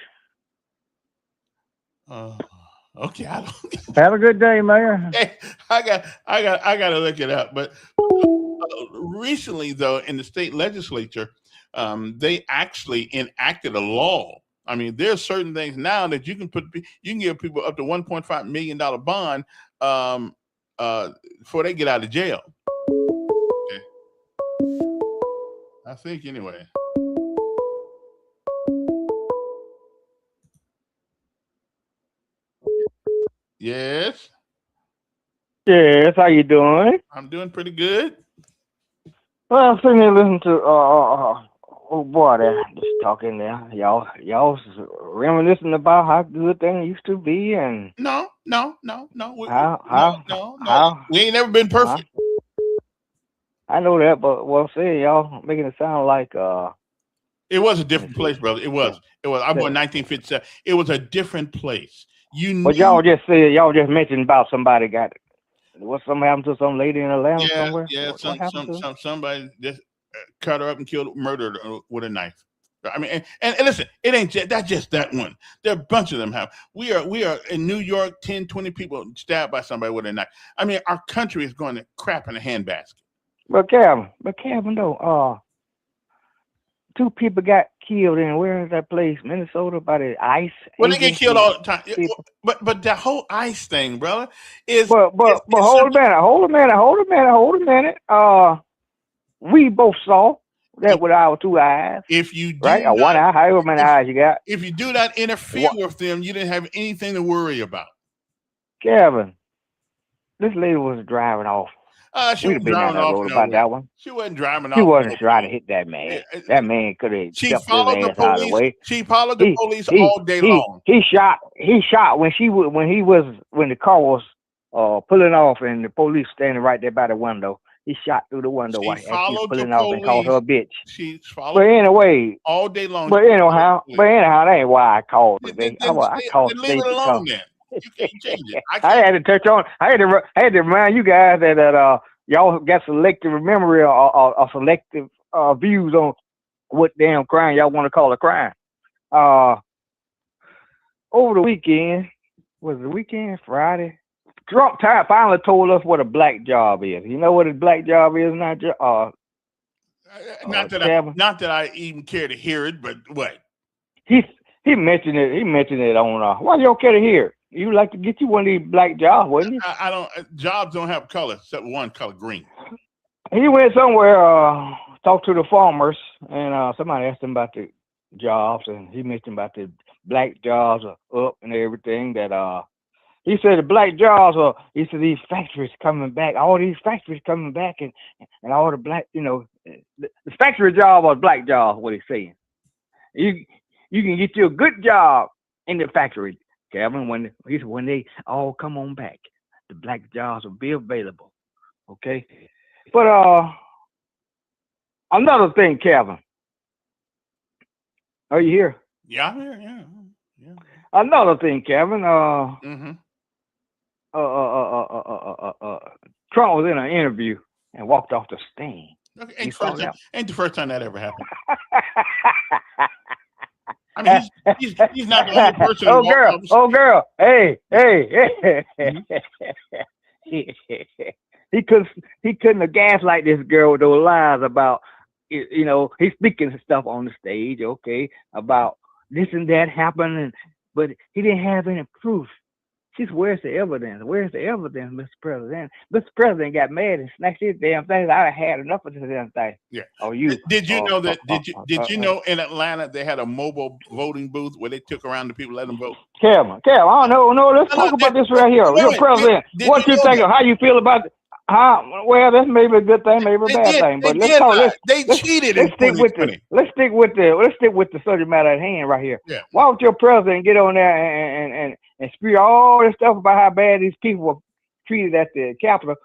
Okay. Have a good day, Mayor. Hey, I got to look it up. But recently, though, in the state legislature, they actually enacted a law. I mean, there's certain things now that you can give people up to $1.5 million bond before they get out of jail. Okay. I think anyway. Yes. Yes, how you doing? I'm doing pretty good. Well, I'm sitting here listening to oh boy, they're just talking there. Y'all reminiscing about how good things used to be, and no. How we ain't never been perfect. I know that, but y'all making it sound like it was a different place, brother. It was. I'm born 1957. It was a different place. But y'all just mentioned about somebody got it. What, something happened to some lady in Atlanta somewhere? Yeah, somebody just cut her up and murdered her with a knife. I mean, and listen, it ain't just that one. There are a bunch of them. We are in New York, 10, 20 people stabbed by somebody with a knife. I mean, our country is going to crap in a handbasket. But Kevin, though, 2 people got killed in where is that place? Minnesota by the ICE Well, they get killed agency all the time. people. But the whole ICE thing, brother, is But is hold a something. minute, hold a minute. We both saw that If, with our 2 eyes, if you right? do Or 1 not eye, however many if eyes you got. if you do not interfere What, with them, you didn't have anything to worry about. Kevin? This lady was driving off. She We'd have wasn't been down driving that off road about nowhere. that one. She wasn't driving She off wasn't no trying to place. hit that man. Yeah, That man could have she kept his followed the ass out of the police. way. She followed the He police he all day he long. he shot when the car was pulling off and the police standing right there by the window. He shot through the window She as she was followed the pulling off and called her police. a bitch. She But followed the police anyway, all day long. but She followed anyhow, the but police. anyhow, that ain't why I called today. I called Then leave today it because alone. Then you can't change it. I I can't. had to touch on. I had to remind you guys that y'all got selective memory or selective views on what damn crime y'all want to call a crime. Uh, over the weekend, was it the weekend Friday? Trump finally told us what a black job is. You know what a black job is, not Kevin? Not that I even care to hear it, but what? He he mentioned it. He mentioned it on. Why you don't care to hear it? You like to get you one of these black jobs, wouldn't you? I don't. Jobs don't have color except one color, green. He went somewhere, talked to the farmers, and somebody asked him about the jobs, and he mentioned about the black jobs are up and everything. He said the black jobs are. He said these factories coming back, all these factories coming back, and all the black, the factory job or black jobs. What he's saying, you you can get you a good job in the factory, Kevin. When they all come on back, the black jobs will be available. Okay, but another thing, Kevin. Are you here? Yeah, yeah. Another thing, Kevin. Mm-hmm. Trump was in an interview and walked off the stand. Okay, You saw that? ain't the first time that ever happened. I mean, he's not the only person who walked off. Oh girl, hey. he couldn't have gaslight this girl with those lies about, he's speaking stuff on the stage, okay, about this and that happened, but he didn't have any proof. Where's the evidence? Where's the evidence, Mr. President? Mr. President got mad and snatched his damn things. I had enough of this damn thing. Yeah. Oh, you? Did you know that? Did you know in Atlanta they had a mobile voting booth where they took around the people, let them vote? Kevin, I don't know. No, let's talk about this right here. You're president. What you think of? How you feel about? Well, that's maybe a good thing, maybe a bad thing. But let's talk. They cheated in 2020. Let's stick with the subject matter at hand right here. Yeah. Why would your president get on there and spew all this stuff about how bad these people were treated at the Capitol?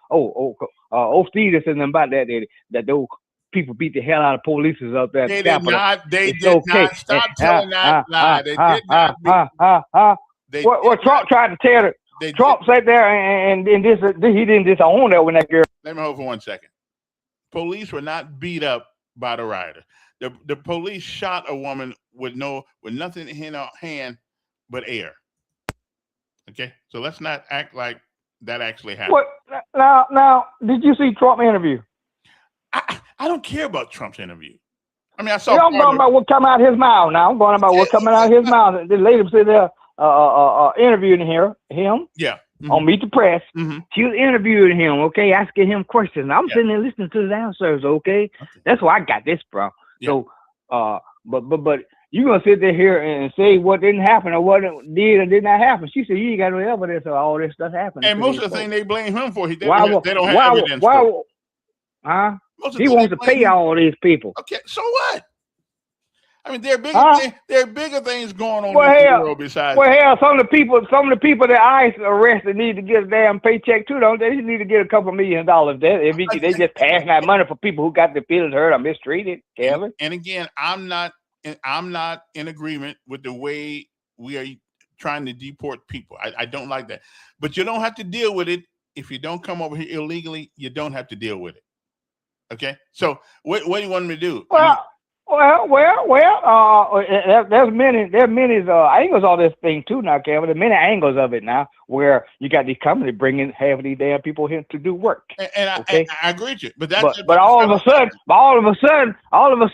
Stevenson and them about that those people beat the hell out of police up there at the Capitol. They did not. Stop telling that lie. They did not. What Trump tried to tell her. Trump sat there and he didn't disown that when that girl. Let me hold for 1 second. Police were not beat up by the rioters. The police shot a woman with nothing in her hand but air. Okay, so let's not act like that actually happened. What now? Did you see Trump interview? I don't care about Trump's interview. I mean, I saw. I'm going about what come out of his mouth now. I'm going about what coming out of his mouth. The lady sit there interviewing him. Yeah. Mm-hmm. On Meet the Press. Mm-hmm. She was interviewing him, okay, asking him questions. I'm sitting there listening to his answers, okay? That's where I got this from. Yeah. So, but you gonna sit there here and say what didn't happen or what did or did not happen. She said you ain't got no evidence of all this stuff happening. And most of the thing they blame him for, they don't have evidence. He wants to pay all these people. Okay, so what? I mean, there are bigger things going on in the world besides. Well, hell, some of the people that ICE arrested need to get a damn paycheck too, don't they? They need to get a couple $1 million. They just passing out money for people who got their feelings hurt or mistreated, Kevin. And again, I'm not in agreement with the way we are trying to deport people. I don't like that. But you don't have to deal with it if you don't come over here illegally. You don't have to deal with it. Okay. So what do you want me to do? Well, there's many angles on this thing too now, Kevin. There's many angles of it now where you got these companies bringing half of these damn people here to do work. And I agree with you, but all of a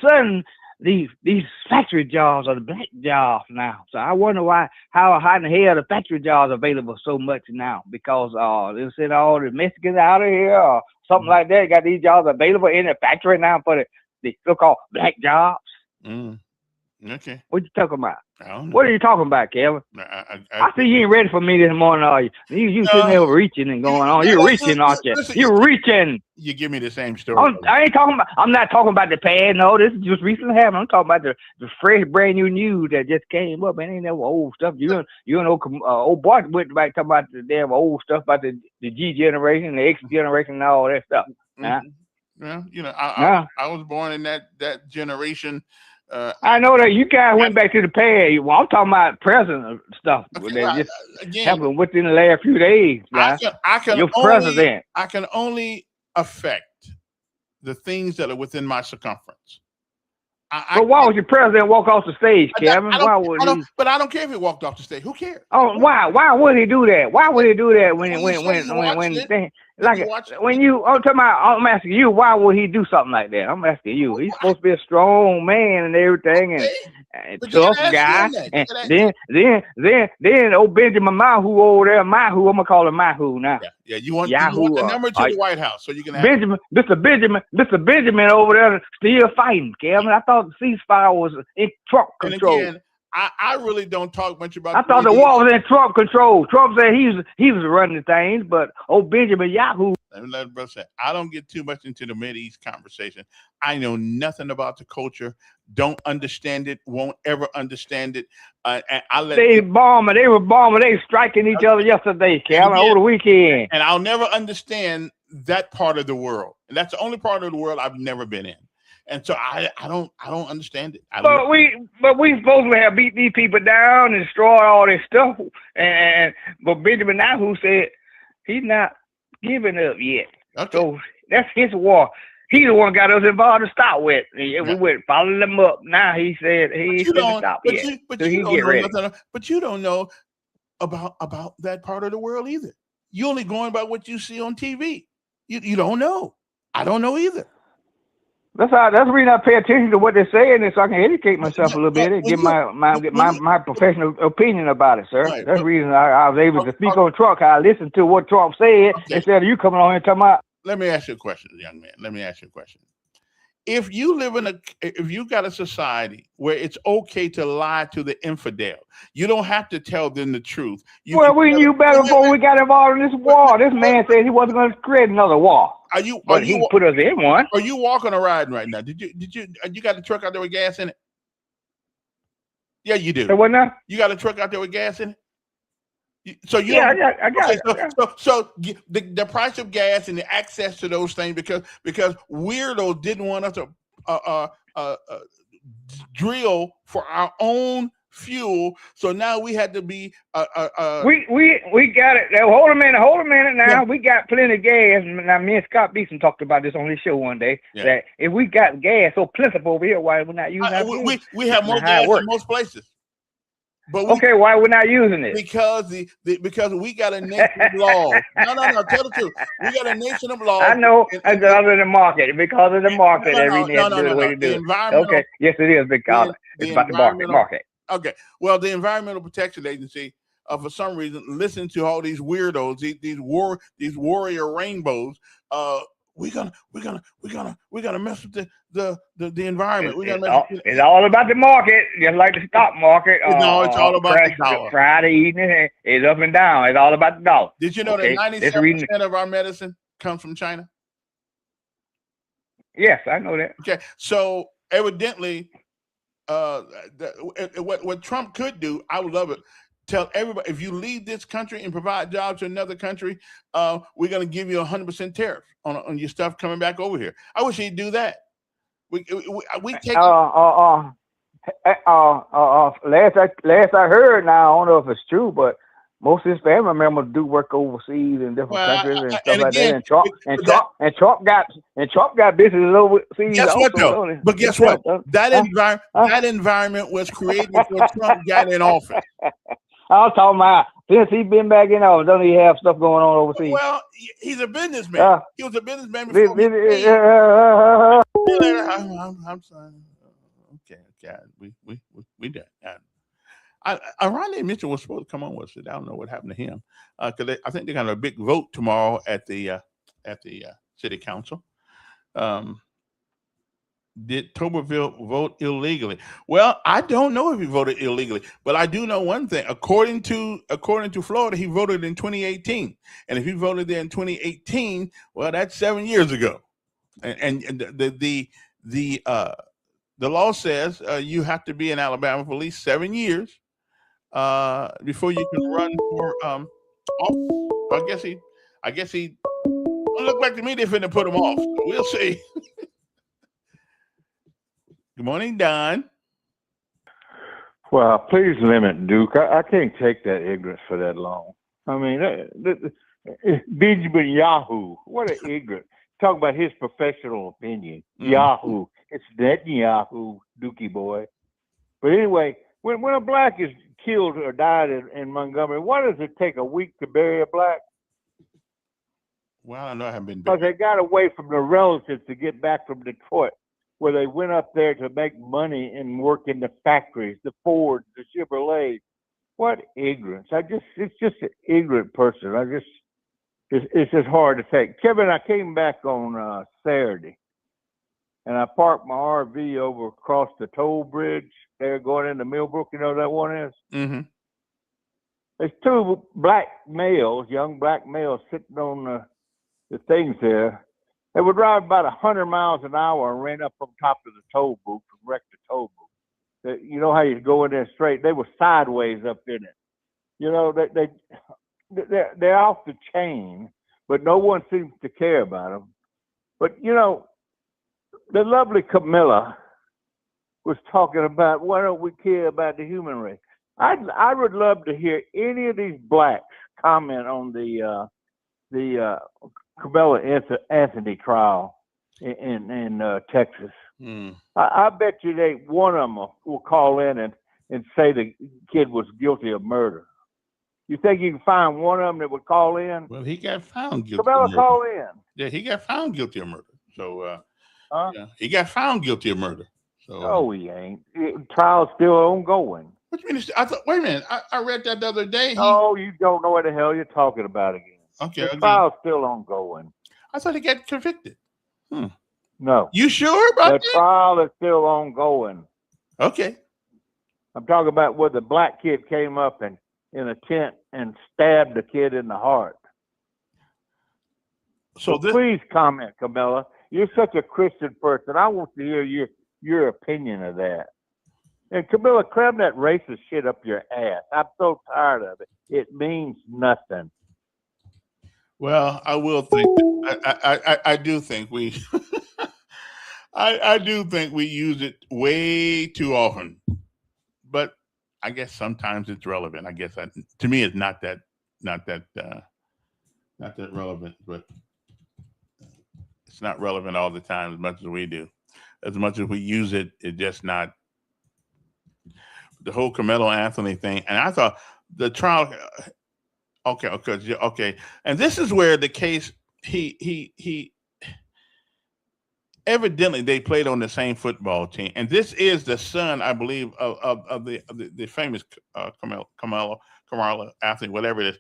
sudden, these factory jobs are the black jobs now. So I wonder how in the hell the factory jobs available so much now, because they send all the Mexicans out of here or something like that. Got these jobs available in the factory now for the so-called black jobs. Okay. What you talking about? I don't know. What are you talking about, Kevin? I see you ain't ready for me this morning, are you? You sitting there reaching and going on. You're reaching, aren't you? You're reaching. You give me the same story. I ain't talking about. I'm not talking about the past. No, this is just recently happened. I'm talking about the fresh, brand new news that just came up. And ain't never old stuff. You and old boy went back talking about the damn old stuff about the G generation, the X generation, and all that stuff. Well, I was born in that generation. I know that you guys went back to the past. Well, I'm talking about present stuff that just happened within the last few days. I can only affect the things that are within my circumference. But why would your president walk off the stage, Kevin? Why would he? But I don't care if he walked off the stage. Who cares? Oh, why? Why would he do that? Why would he do that when I'm talking about, I'm asking you, why would he do something like that? I'm asking you. He's supposed to be a strong man and everything, and tough guy. And then old Benjamin Mahu over there, I'm gonna call him Mahu now. Yeah. You want the number to the White House so you can have Mr. Benjamin over there still fighting, Kevin. I thought the ceasefire was in Trump control. And again, I really don't talk much about. I thought the war was in Trump control. Trump said he was running things, but old Benjamin Yahoo. Let me brother say, I don't get too much into the Mideast conversation. I know nothing about the culture. Don't understand it. Won't ever understand it. And they were bombing. They were striking each other yesterday, Kevin, over the weekend. And I'll never understand that part of the world. And that's the only part of the world I've never been in. And so I don't understand it. But we supposed to have beat these people down and destroyed all this stuff. But Benjamin Netanyahu said he's not giving up yet. Okay. So that's his war. He's the one got us involved to start with. We went following him up. Now he said he ain't gonna stop yet. But you don't know about that part of the world either. You only going by what you see on TV. You don't know. I don't know either. That's the reason I pay attention to what they're saying, so I can educate myself a little bit and get my professional opinion about it, sir. Right. That's the reason I was able to speak on Trump. I listened to what Trump said instead of you coming on here and talking about. Let me ask you a question, young man. If you got a society where it's okay to lie to the infidel, you don't have to tell them the truth. We knew better before we got involved in this war. This man said he wasn't going to create another war. But he put us in one. Are you walking or riding right now? Did you got a truck out there with gas in it? Yeah, you do. So what now? You got a truck out there with gas in it? I got it. So the price of gas and the access to those things, because weirdos didn't want us to drill for our own fuel, so now we had to be we got it. Now, hold a minute now. Yeah. We got plenty of gas. Now me and Scott Beeson talked about this on his show one day, that if we got gas so plentiful over here, why we're not using it? We have more gas in most places. But why we're not using it? Because because we got a nation of laws. No, tell the truth. We got a nation of laws. I know, because of the market. Because of the market, everything has to do the way to do it. Okay, yes, it is because it's about the market. Okay, well, the Environmental Protection Agency, for some reason, listen to all these weirdos, these warrior rainbows. We're gonna mess with the environment. It's all about the market, just like the stock market. No, it's all about the dollar. Friday evening is up and down. It's all about the dollar. Did you know that 97% of our medicine comes from China? Yes, I know that. Okay, so evidently, what Trump could do, I would love it. Tell everybody, if you leave this country and provide jobs to another country, we're going to give you 100% tariff on your stuff coming back over here. I wish he'd do that. We take last I heard, now I don't know if it's true, but most of his family members do work overseas in different countries and stuff like that. And Trump got businesses overseas. Guess what though? But guess what? That environment was created before Trump got in office. I was talking about since he's been back in office, don't he have stuff going on overseas? Well, he's a businessman. He was a businessman before. I'm sorry. okay. We done. Ronnie Mitchell was supposed to come on with us. I don't know what happened to him because I think they're going to have a big vote tomorrow at the city council. Um, did Tuberville vote illegally? Well, I don't know if he voted illegally, but I do know one thing. According to Florida, he voted in 2018, and if he voted there in 2018, well, that's 7 years ago. And the law says you have to be in Alabama for at least 7 years before you can run for office. So I guess he don't look like to me they're finna put him off. So we'll see. Good morning, Don. Well, please limit Duke. I can't take that ignorance for that long. I mean, Benjamin Yahoo, what an ignorant. Talk about his professional opinion. Yahoo. It's Netanyahu, Dookie boy. But anyway, when a black is killed or died in Montgomery, why does it take a week to bury a black? Well, I know I haven't been. Because they got away from the relatives to get back from Detroit, where they went up there to make money and work in the factories, the Fords, the Chevrolets. What ignorance! It's just an ignorant person. It's just hard to take. Kevin, I came back on Saturday, and I parked my RV over across the toll bridge there going into Millbrook. You know what that one is? Mm-hmm. There's two black males, young black males, sitting on the things there. They would drive about 100 miles an hour and ran up on top of the toll booth and wrecked the toll booth. You know how you go in there straight? They were sideways up in it. You know, they're off the chain, but no one seems to care about them. But, you know, the lovely Camilla was talking about, why don't we care about the human race? I would love to hear any of these blacks comment on the Camilla Anthony trial in Texas. I bet you one of them will call in and say the kid was guilty of murder. You think you can find one of them that would call in? Well, he got found guilty. Camilla, call in. Yeah, he got found guilty of murder. So, yeah, he got found guilty of murder. So, no, he ain't. Trial's still ongoing. What do you mean? I thought. Wait a minute. I read that the other day. Oh, you don't know what the hell you're talking about again. Okay. The trial's still ongoing. I thought he got convicted. No. You sure about that? The trial is still ongoing. Okay. I'm talking about where the black kid came up in a tent and stabbed the kid in the heart. So please comment, Camilla. You're such a Christian person. I want to hear your opinion of that. And Camilla, cram that racist shit up your ass. I'm so tired of it. It means nothing. Well, I will think. I do think we. I do think we use it way too often, but I guess sometimes it's relevant. I guess to me it's not that relevant, but it's not relevant all the time as much as we do. As much as we use it, it's just not. The whole Carmelo Anthony thing, and I thought the trial. Okay, and this is where the case he evidently they played on the same football team, and this is the son, I believe, of the famous Carmelo athlete, whatever it is,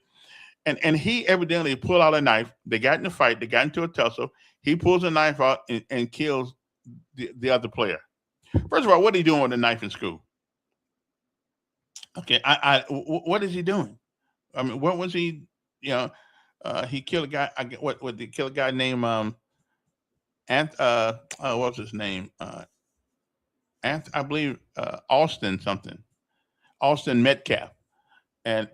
and he evidently pulled out a knife. They got in a fight. They got into a tussle. He pulls a knife out and kills the other player. First of all, what are you doing with a knife in school? Okay, what is he doing? I mean, what was he? You know, he killed a guy. What did he kill a guy named what was his name? I believe Austin Metcalf, and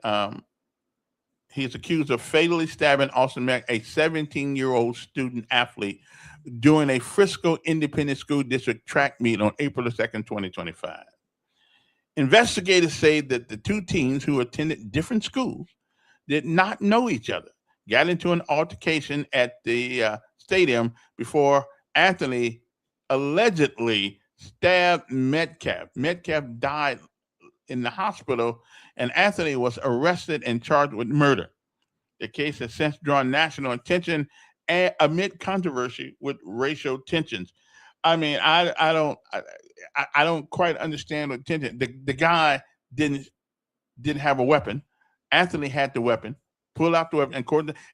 he's accused of fatally stabbing Austin Metcalf, a 17-year-old student athlete, during a Frisco Independent School District track meet on April 2nd, 2025. Investigators say that the two teens who attended different schools did not know each other, got into an altercation at the stadium before Anthony allegedly stabbed Metcalf. Metcalf died in the hospital, and Anthony was arrested and charged with murder. The case has since drawn national attention amid controversy with racial tensions. I mean, I don't quite understand what intention. The guy didn't didn't have a weapon. Anthony had the weapon. Pulled out the weapon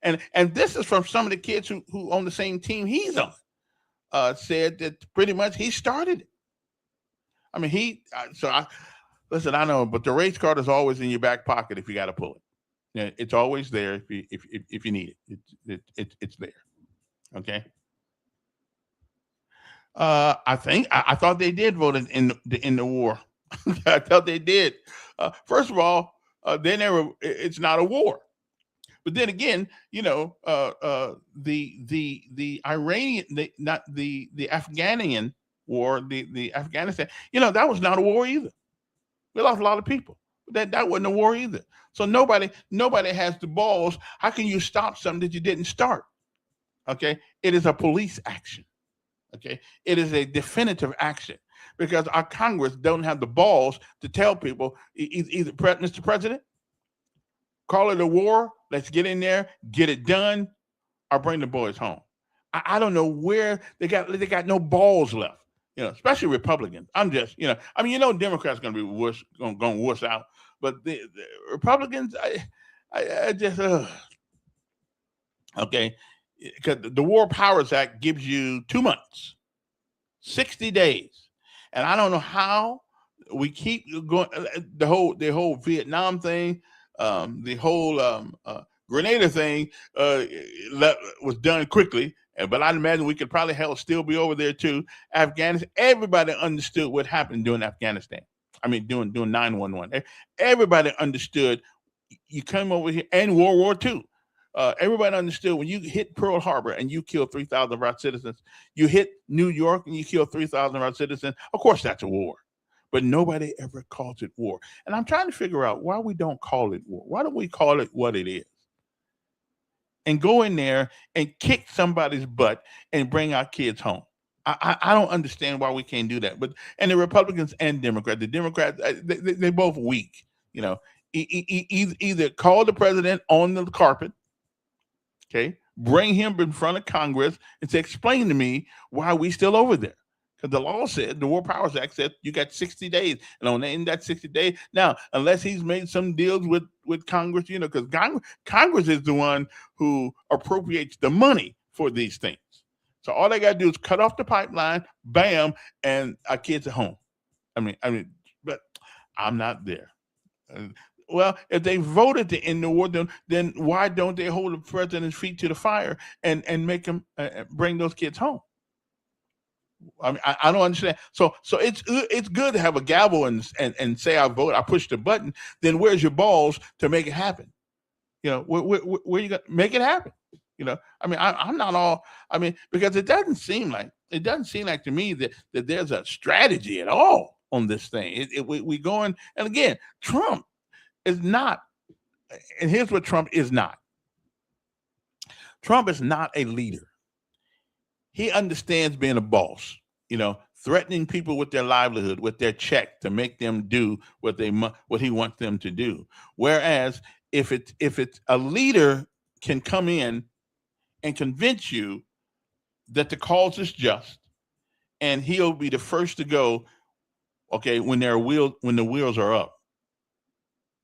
and and this is from some of the kids who on the same team he's on. Said that pretty much he started it. I mean, so I listen. I know, but the race card is always in your back pocket if you got to pull it. Yeah, it's always there if you need it. It's there. Okay. I thought they did vote in the war. I thought they did. First of all, they never. It's not a war. But then again, the Iranian, not the Afghanian war, the Afghanistan, that was not a war either. We lost a lot of people. That wasn't a war either. So nobody has the balls. How can you stop something that you didn't start? Okay, it is a police action. Okay, it is a definitive action because our Congress don't have the balls to tell people either Mr. President, call it a war. Let's get in there, get it done, or bring the boys home. I don't know where they got no balls left. Especially Republicans. I'm just, Democrats going to be worse, going to wuss out, but the Republicans, I just, okay, because the War Powers Act gives you 2 months, 60 days, and I don't know how we keep going. The whole Vietnam thing, the whole Grenada thing was done quickly. But I'd imagine we could probably still be over there too. Afghanistan. Everybody understood what happened during Afghanistan. I mean, doing 9/11. Everybody understood. You come over here and World War II. Everybody understood when you hit Pearl Harbor and you killed 3,000 of our citizens. You hit New York and you killed 3,000 of our citizens. Of course, that's a war. But nobody ever calls it war. And I'm trying to figure out why we don't call it war. Why don't we call it what it is? And go in there and kick somebody's butt and bring our kids home. I don't understand why we can't do that. And the Republicans and Democrats, the Democrats, they're both weak. Either call the president on the carpet, okay, bring him in front of Congress and say, explain to me why we still over there. Because the law said, the War Powers Act said you got 60 days. And in that 60 days, now, unless he's made some deals with Congress, because Congress is the one who appropriates the money for these things. So all they got to do is cut off the pipeline, bam, and our kids are home. But I'm not there. Well, if they voted to end the war, then why don't they hold the president's feet to the fire and make him bring those kids home? I don't understand. So it's good to have a gavel and say I vote, I push the button. Then where's your balls to make it happen? Where you got make it happen? I'm not all. Because it doesn't seem like to me that there's a strategy at all on this thing. We going, and again, Trump is not. And here's what Trump is not. Trump is not a leader. He understands being a boss, threatening people with their livelihood, with their check to make them do what he wants them to do. Whereas if it's a leader can come in and convince you that the cause is just, and he'll be the first to go, okay, when the wheels are up.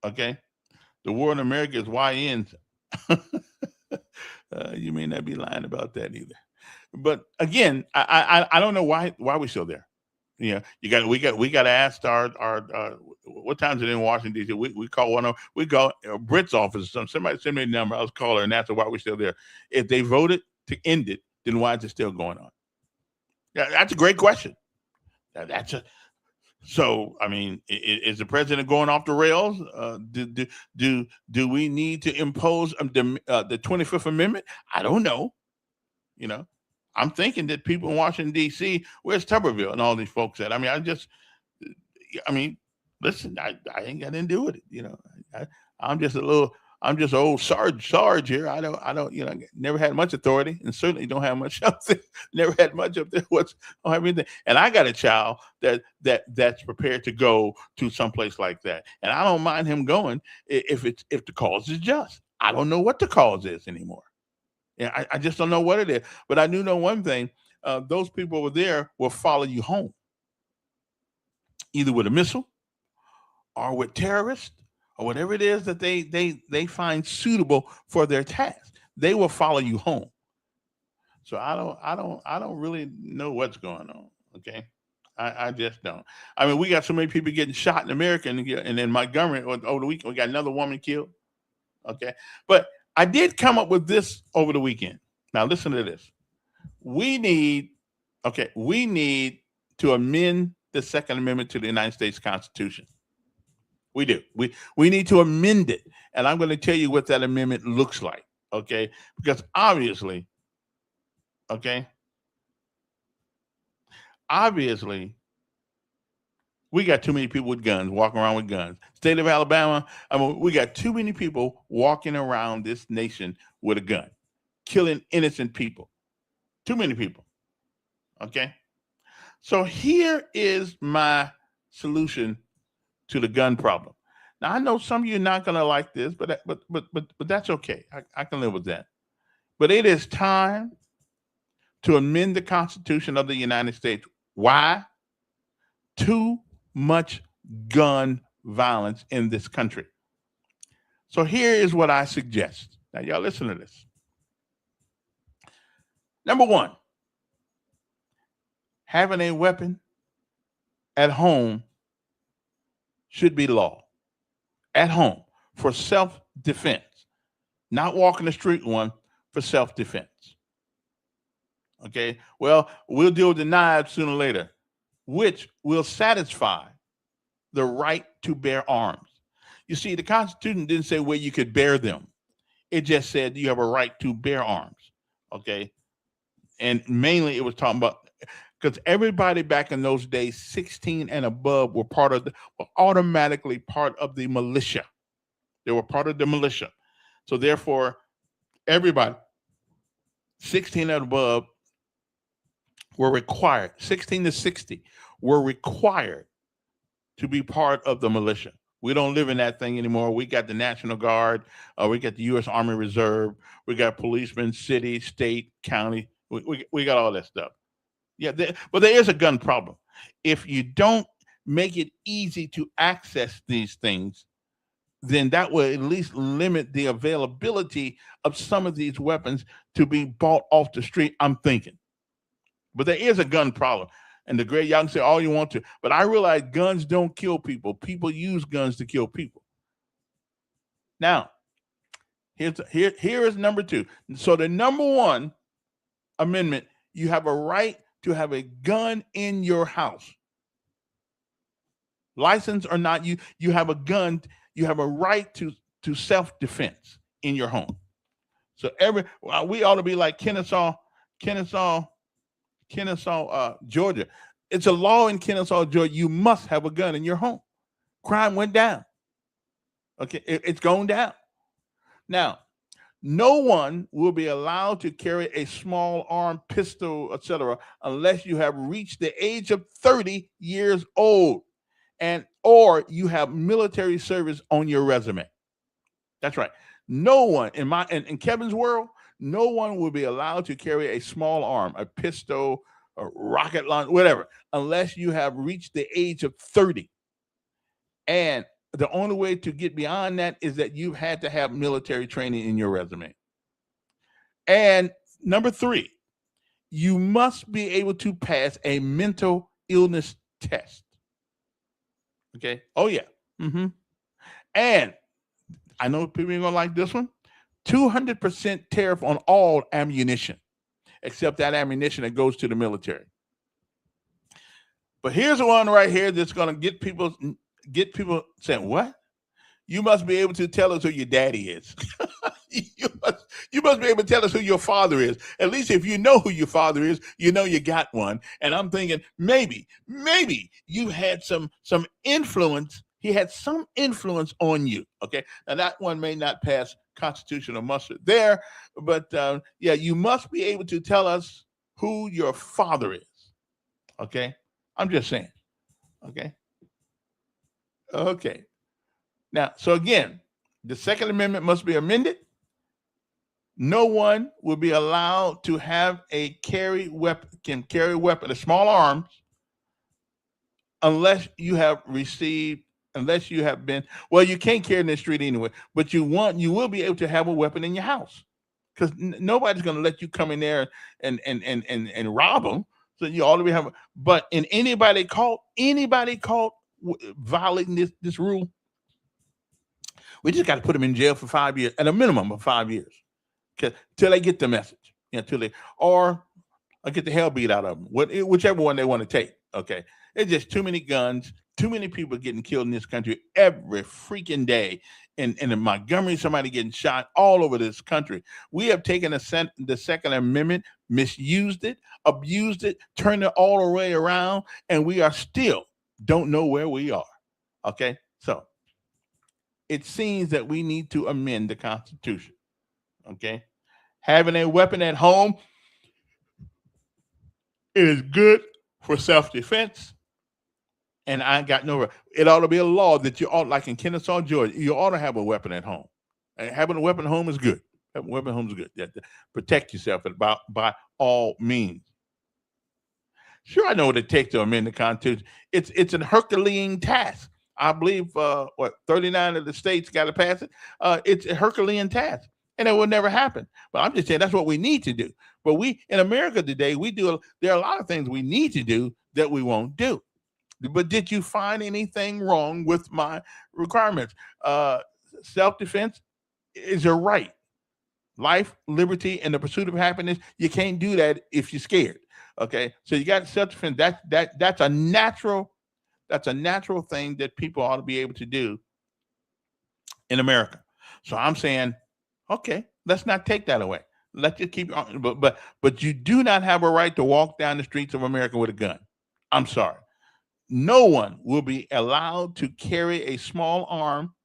Okay? The war in America is why ends. You may not be lying about that either. But again, I don't know why we're still there. We got to ask our what time is it in Washington D.C. We call Britt's office. Somebody send me a number. I'll call her and ask her why we're still there. If they voted to end it, then why is it still going on? Yeah, that's a great question. So is the president going off the rails? Do we need to impose the 25th Amendment? I don't know. I'm thinking that people in Washington, D.C., where's Tuberville and all these folks at? Listen, I ain't got nothing to do with it. I'm just old Sarge here. I don't, never had much authority and certainly don't have much of it. Never had much of it. Don't have anything. And I got a child that's prepared to go to someplace like that. And I don't mind him going if the cause is just. I don't know what the cause is anymore. Yeah, I just don't know what it is. But I do know one thing. those people over there will follow you home, either with a missile or with terrorists or whatever it is that they find suitable for their task. They will follow you home. So I don't really know what's going on. Okay. I just don't. I mean, we got so many people getting shot in America, and in Montgomery over the weekend, we got another woman killed. Okay. But I did come up with this over the weekend. Now listen to this. We need, we need to amend the Second Amendment to the United States Constitution. We do. We need to amend it. And I'm going to tell you what that amendment looks like. Okay. Because okay, obviously, we got too many people with guns, walking around with guns. State of Alabama, I mean, we got too many people walking around this nation with a gun, killing innocent people. Too many people. Okay. So here is my solution to the gun problem. Now I know some of you are not going to like this, but that's okay. I can live with that. But it is time to amend the Constitution of the United States. Why? Too much gun violence in this country. So here is what I suggest. Now y'all listen to this. Number one, having a weapon at home should be law. At home for self-defense, not walking the street one for self-defense. Okay. Well, we'll deal with the knives sooner or later, which will satisfy the right to bear arms. You see, the Constitution didn't say where you could bear them. It just said you have a right to bear arms. Okay. And mainly it was talking about, because everybody back in those days, 16 and above, were automatically part of the militia. They were part of the militia. So therefore, everybody 16 and above were required, 16 to 60 were required to be part of the militia. We don't live in that thing anymore. We got the National Guard, we got the U.S. Army Reserve, we got policemen, city, state, county. We got all that stuff. Yeah, but there is a gun problem. If you don't make it easy to access these things, then that will at least limit the availability of some of these weapons to be bought off the street, I'm thinking. But there is a gun problem. And the great, y'all can say all you want to, but I realize guns don't kill people. People use guns to kill people. Now, here is number two. So the number one amendment, you have a right to have a gun in your house. License or not, you have a gun, you have a right to self-defense in your home. So we ought to be like Kennesaw, Georgia. It's a law in Kennesaw, Georgia. You must have a gun in your home. Crime went down. Okay, it's gone down. Now, no one will be allowed to carry a small arm, pistol, etc., unless you have reached the age of 30 years old, or you have military service on your resume. That's right. No one in Kevin's world, no one will be allowed to carry a small arm, a pistol, a rocket launcher, whatever, unless you have reached the age of 30. And the only way to get beyond that is that you've had to have military training in your resume. And number three, you must be able to pass a mental illness test. Okay. Oh, yeah. Mm-hmm. And I know people ain't gonna like this one. 200% tariff on all ammunition, except that ammunition that goes to the military. But here's the one right here that's gonna get people saying, "What? You must be able to tell us who your daddy is. you must be able to tell us who your father is. At least if you know who your father is, you know you got one." And I'm thinking maybe you had some influence. He had some influence on you. Okay, now that one may not pass constitutional muster there, but yeah, you must be able to tell us who your father is. Okay, I'm just saying. Okay. Okay. Now, so again, the Second Amendment must be amended. No one will be allowed to have a carry weapon, a small arms, unless you have received, unless you have been. Well, you can't carry in the street anyway, but you will be able to have a weapon in your house because nobody's going to let you come in there and rob them. So you ought to be having. But in anybody caught violating this rule, we just got to put them in jail for 5 years, at a minimum of 5 years, till they get the message. Till they or get the hell beat out of them, whichever one they want to take. Okay, it's just too many guns, too many people getting killed in this country every freaking day. In Montgomery, somebody getting shot all over this country. We have taken the Second Amendment, misused it, abused it, turned it all the way around, and we are still don't know where we are. Okay, so it seems that we need to amend the Constitution. Okay, having a weapon at home is good for self-defense, and I got no. It ought to be a law that you ought, like in Kennesaw, Georgia, you ought to have a weapon at home. And having a weapon at home is good. Having a weapon at home is good. You have to protect yourself by all means. Sure, I know what it takes to amend the Constitution. It's an Herculean task. I believe 39 of the states got to pass it. It's a Herculean task, and it will never happen. But I'm just saying that's what we need to do. But we in America today, there are a lot of things we need to do that we won't do. But did you find anything wrong with my requirements? Self-defense is a right. Life, liberty, and the pursuit of happiness. You can't do that if you're scared. Okay, so you got self-defense. That's a natural thing that people ought to be able to do in America. So I'm saying, okay, let's not take that away. Let's just keep on. But you do not have a right to walk down the streets of America with a gun. I'm sorry. No one will be allowed to carry a small arm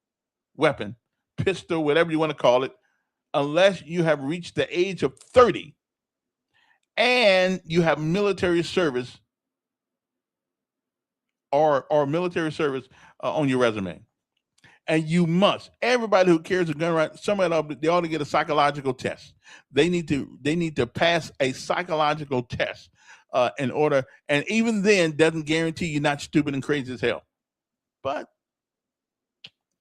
weapon, pistol, whatever you want to call it, unless you have reached the age of 30 and you have military service or military service on your resume. And you must. Everybody who carries a gun, right? They ought to get a psychological test. They need to pass a psychological test in order. And even then, doesn't guarantee you're not stupid and crazy as hell. But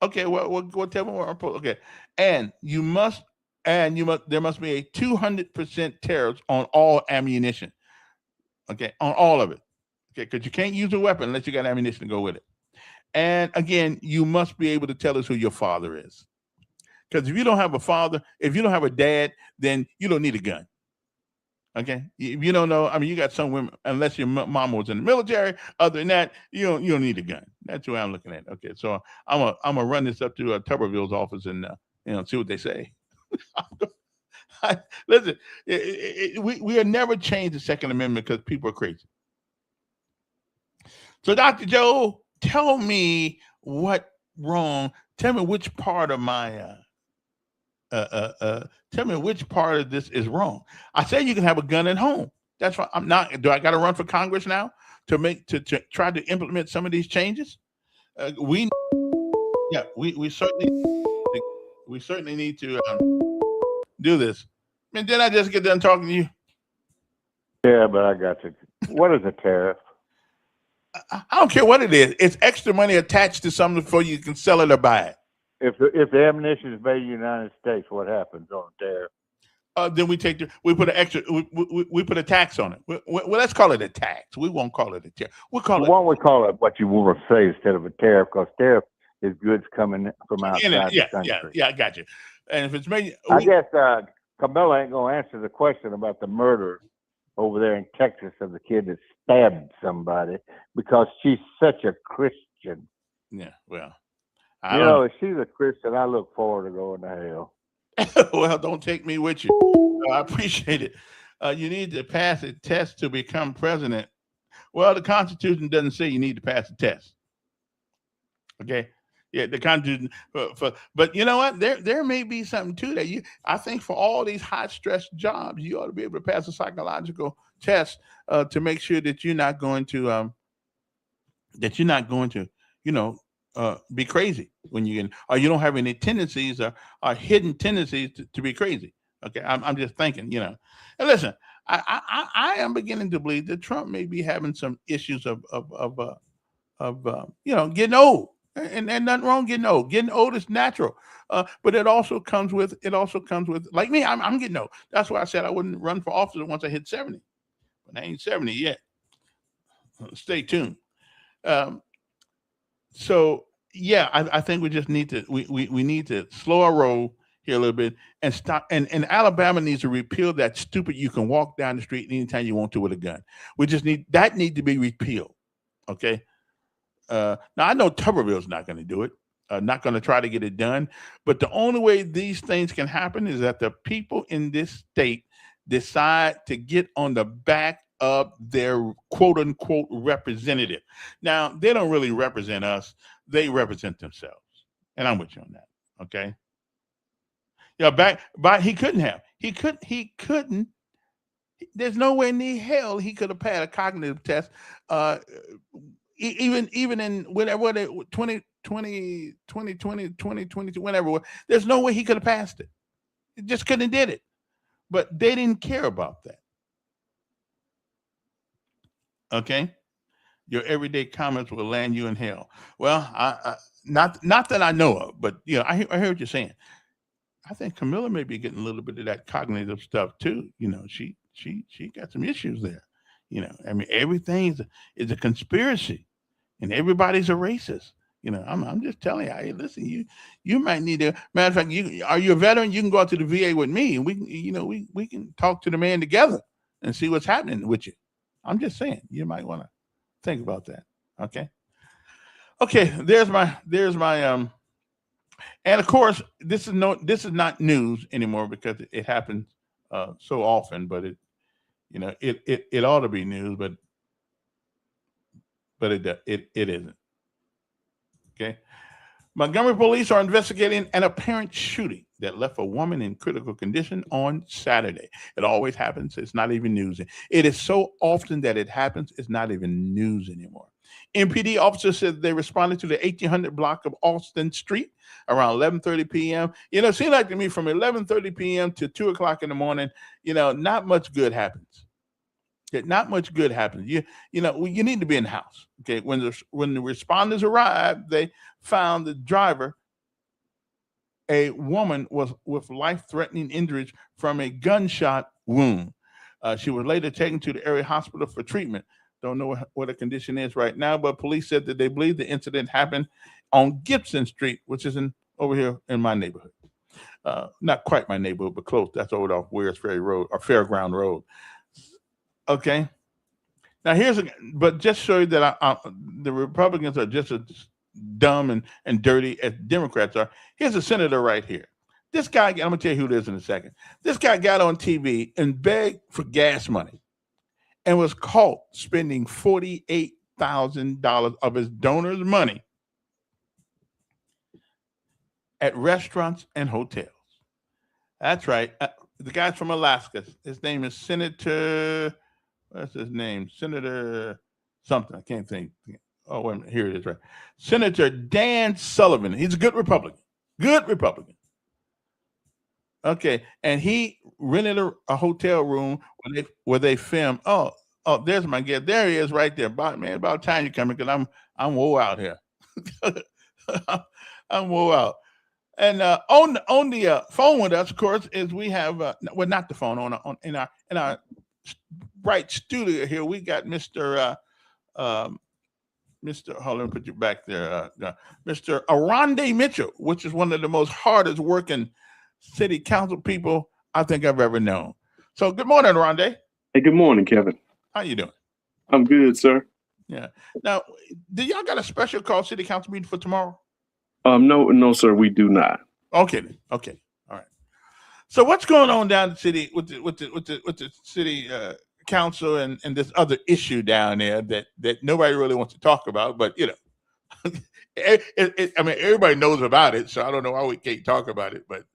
okay, well, tell me more. Okay, there must be a 200% tariff on all ammunition. Okay, on all of it. Okay, because you can't use a weapon unless you got ammunition to go with it. And again, you must be able to tell us who your father is. Because if you don't have a father, if you don't have a dad, then you don't need a gun. Okay, if you don't know, I mean, you got some women, unless your mama was in the military. Other than that, you don't need a gun. That's what I'm looking at. Okay, so I'm gonna run this up to Tuberville's office and see what they say. Listen, we are never change the Second Amendment because people are crazy. So, Dr. Joe, tell me what wrong. Tell me which part of my tell me which part of this is wrong. I say you can have a gun at home. That's why I'm not. Do I got to run for Congress now to try to implement some of these changes? We certainly need to do this. I mean, didn't I just get done talking to you? Yeah, but I got you. What is a tariff? I don't care what it is. It's extra money attached to something before you can sell it or buy it. If the ammunition is made in the United States, what happens on a tariff? Then we put an extra, we put a tax on it. Well, let's call it a tax. We won't call it a tariff. Why don't we call it what you want to say instead of a tariff? Because tariff is goods coming from outside the country. Yeah, I got you. And if it's made, I guess Camilla ain't gonna answer the question about the murder over there in Texas of the kid that stabbed somebody because she's such a Christian. Yeah, well, if she's a Christian, I look forward to going to hell. Well, don't take me with you. I appreciate it. You need to pass a test to become president. Well, the Constitution doesn't say you need to pass a test. Okay. Yeah, the Constitution. But you know what? There may be something to that. I think for all these high stress jobs, you ought to be able to pass a psychological test to make sure that you're not going to be crazy when you or you don't have any tendencies or hidden tendencies to be crazy. Okay, I'm just thinking, And listen, I am beginning to believe that Trump may be having some issues of getting old, and nothing wrong getting old. Getting old is natural, but it also comes with like me. I'm getting old. That's why I said I wouldn't run for office once I hit 70, but I ain't 70 yet. Stay tuned. Um, so yeah, I think we just need to we need to slow our roll here a little bit and stop. And Alabama needs to repeal that stupid you can walk down the street anytime you want to with a gun. We just need to be repealed. Okay. Now I know Tuberville's not going to do it. Not going to try to get it done. But the only way these things can happen is that the people in this state decide to get on the back of their quote unquote representative. Now they don't really represent us; they represent themselves, and I'm with you on that. Okay. Yeah, back he couldn't have. He couldn't. There's no way in the hell he could have passed a cognitive test. Uh, even in whatever 2020, whenever there's no way he could have passed it. He just couldn't have did it. But they didn't care about that. Okay, your everyday comments will land you in hell. Well, I not that I know of, but I hear what you're saying. I think Camilla may be getting a little bit of that cognitive stuff too. She got some issues there. I mean, everything is a conspiracy, and everybody's a racist. I'm just telling you. Hey, listen, you might need to. Matter of fact, are you a veteran? You can go out to the VA with me, and we can we can talk to the man together and see what's happening with you. I'm just saying, you might want to think about that. Okay. Okay. There's my. And of course, this is not news anymore because it happens so often. But it ought to be news, but it isn't. Okay. Montgomery police are investigating an apparent shooting that left a woman in critical condition on Saturday. It always happens. It's not even news. It is so often that it happens. It's not even news anymore. MPD officers said they responded to the 1800 block of Austin Street around 11:30 p.m. It seemed like to me from 11:30 p.m. to 2 o'clock in the morning, not much good happens. Not much good happens. You need to be in the house. Okay, when the responders arrived, they found the driver, a woman, was with life-threatening injuries from a gunshot wound. She was later taken to the area hospital for treatment. Don't know what her condition is right now, but police said that they believe the incident happened on Gibson Street, which is over here in my neighborhood. Not quite my neighborhood, but close. That's over off Weir's Ferry Road or Fairground Road. Okay. Now but just show you that the Republicans are just as dumb and dirty as Democrats are. Here's a senator right here. This guy, I'm gonna tell you who it is in a second. This guy got on TV and begged for gas money, and was caught spending $48,000 of his donors' money at restaurants and hotels. That's right. The guy's from Alaska. His name is Senator. What's his name? Senator something. I can't think. Oh, wait a minute. Here it is, right. Senator Dan Sullivan. He's a good Republican. Good Republican. Okay. And he rented a hotel room where they filmed. Oh, there's my guest. There he is right there. About time you coming because I'm woe out here. I'm woe out. And on the phone with us, of course, is we have not the phone in our right studio here. We got Mr. Hold on, put you back there, Mr. Aronde Mitchell, which is one of the most hardest working city council people I think I've ever known. So, good morning, Aronde. Hey, good morning, Kevin. How you doing? I'm good, sir. Yeah. Now, do y'all got a special call city council meeting for tomorrow? No, sir, we do not. Okay. All right. So what's going on down the city with the city council and this other issue down there that nobody really wants to talk about, but I mean everybody knows about it, so I don't know why we can't talk about it. But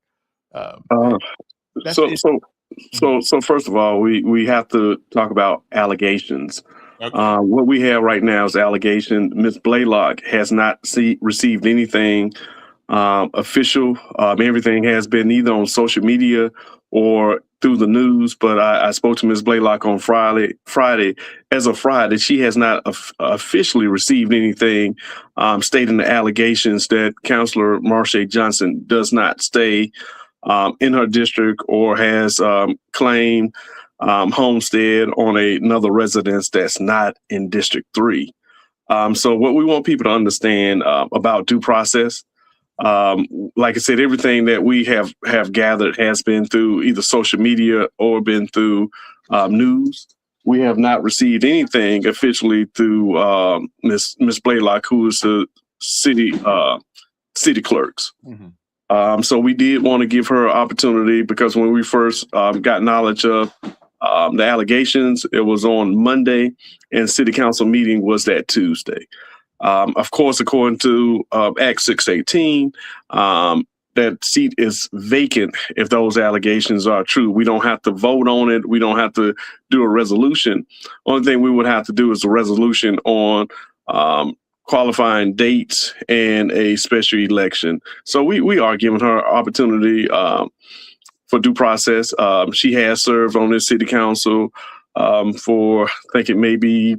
so first of all, we have to talk about allegations. Okay. What we have right now is allegation. Ms. Blaylock has not received anything official. Everything has been either on social media or through the news, but I spoke to Ms. Blaylock on Friday. As of Friday, she has not officially received anything stating the allegations that Counselor Marsha Johnson does not stay in her district or has claimed homestead on another residence that's not in District 3. So what we want people to understand about due process, like I said, everything that we have gathered has been through either social media or been through news. We have not received anything officially through Miss Blaylock, who is the city clerks. Mm-hmm. So we did want to give her an opportunity, because when we first got knowledge of the allegations, it was on Monday, and city council meeting was that Tuesday. Of course, according to Act 618, that seat is vacant if those allegations are true. We don't have to vote on it. We don't have to do a resolution. Only thing we would have to do is a resolution on qualifying dates and a special election. So we are giving her opportunity for due process. She has served on this city council for, I think it may be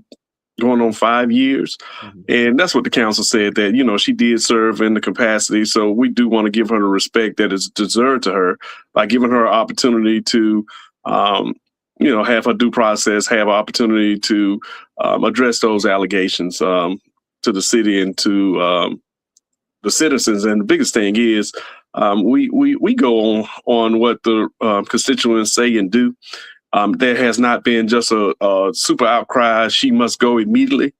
going on 5 years. Mm-hmm. And that's what the council said, that, you know, she did serve in the capacity. So we do want to give her the respect that is deserved to her by giving her an opportunity to, you know, have her due process, have an opportunity to address those allegations to the city and to the citizens. And the biggest thing is we go on what the constituents say and do. There has not been just a super outcry, she must go immediately.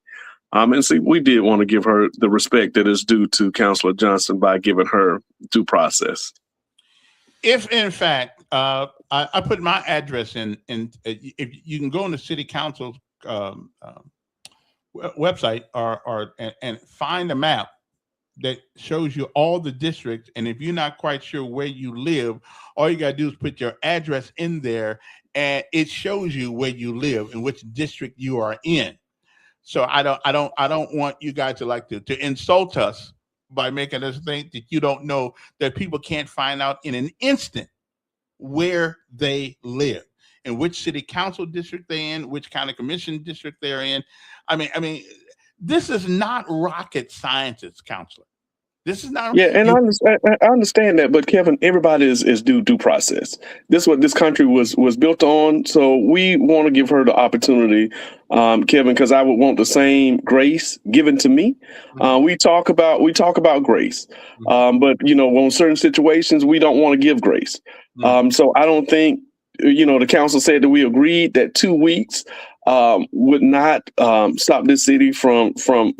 And see, we did want to give her the respect that is due to Councilor Johnson by giving her due process. If, in fact, I put my address in, if you can go on the city council's website and find a map that shows you all the districts. And if you're not quite sure where you live, all you got to do is put your address in there, and it shows you where you live and which district you are in. So I don't want you guys to insult us by making us think that you don't know that people can't find out in an instant where they live and which city council district they're in, which kind of commission district they're in. I mean, this is not rocket science, Counselor. This is not. Yeah, and I understand that, but Kevin, everybody is due process. This is what this country was built on. So we want to give her the opportunity, Kevin, because I would want the same grace given to me. Mm-hmm. We talk about grace, mm-hmm. But you know, on certain situations, we don't want to give grace. Mm-hmm. So I don't think, you know, the council said that we agreed that 2 weeks would not stop this city from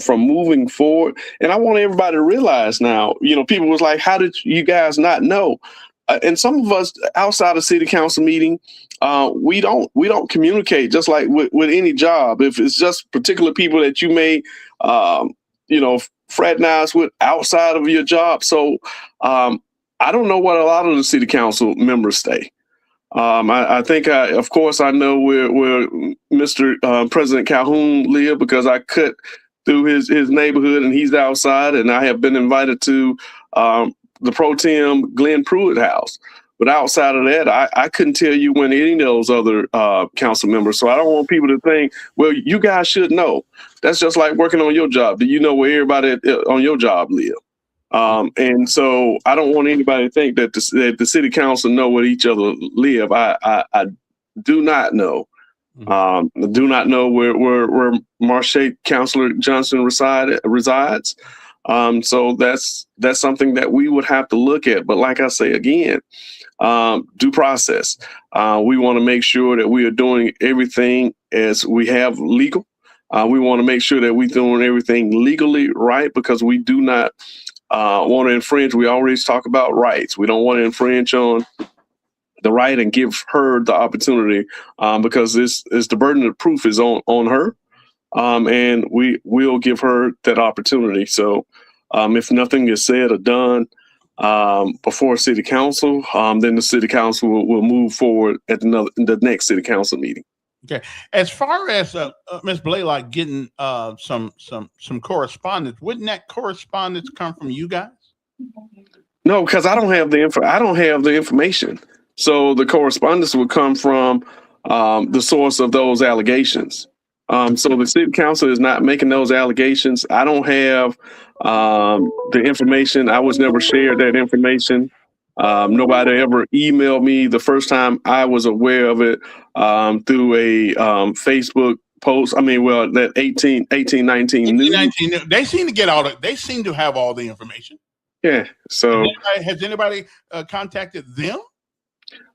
moving forward. And I want everybody to realize now, you know, people was like, how did you guys not know? And some of us outside of city council meeting, we don't communicate, just like with any job. If it's just particular people that you may, you know, fraternize with outside of your job. So I don't know what a lot of the city council members stay. I think, of course, I know where Mr. President Calhoun lived, because I cut through his neighborhood and he's outside, and I have been invited to the pro tem Glenn Pruitt house. But outside of that, I couldn't tell you when any of those other council members. So I don't want people to think, well, you guys should know. That's just like working on your job. Do you know where everybody on your job live? And so I don't want anybody to think that the city council know where each other live. I do not know. Do not know where Marsha Councilor Johnson resides. So that's something that we would have to look at. But like I say again, due process. We want to make sure that we are doing everything as we have legal. We want to make sure that we're doing everything legally right, because we do not want to infringe. We always talk about rights. We don't want to infringe on the right and give her the opportunity, because this is the burden of proof is on her, and we will give her that opportunity. So if nothing is said or done before city council, then the city council will move forward at the next city council meeting. Okay. As far as Ms. Blaylock getting some correspondence, wouldn't that correspondence come from you guys? No, because I don't have the information. So the correspondence would come from the source of those allegations. So the city council is not making those allegations. I don't have the information. I was never shared that information. Nobody ever emailed me. The first time I was aware of it through a Facebook post. I mean, well, that 1819 news. 19, they seem to get all the, they seem to have all the information. Yeah. So has anybody contacted them?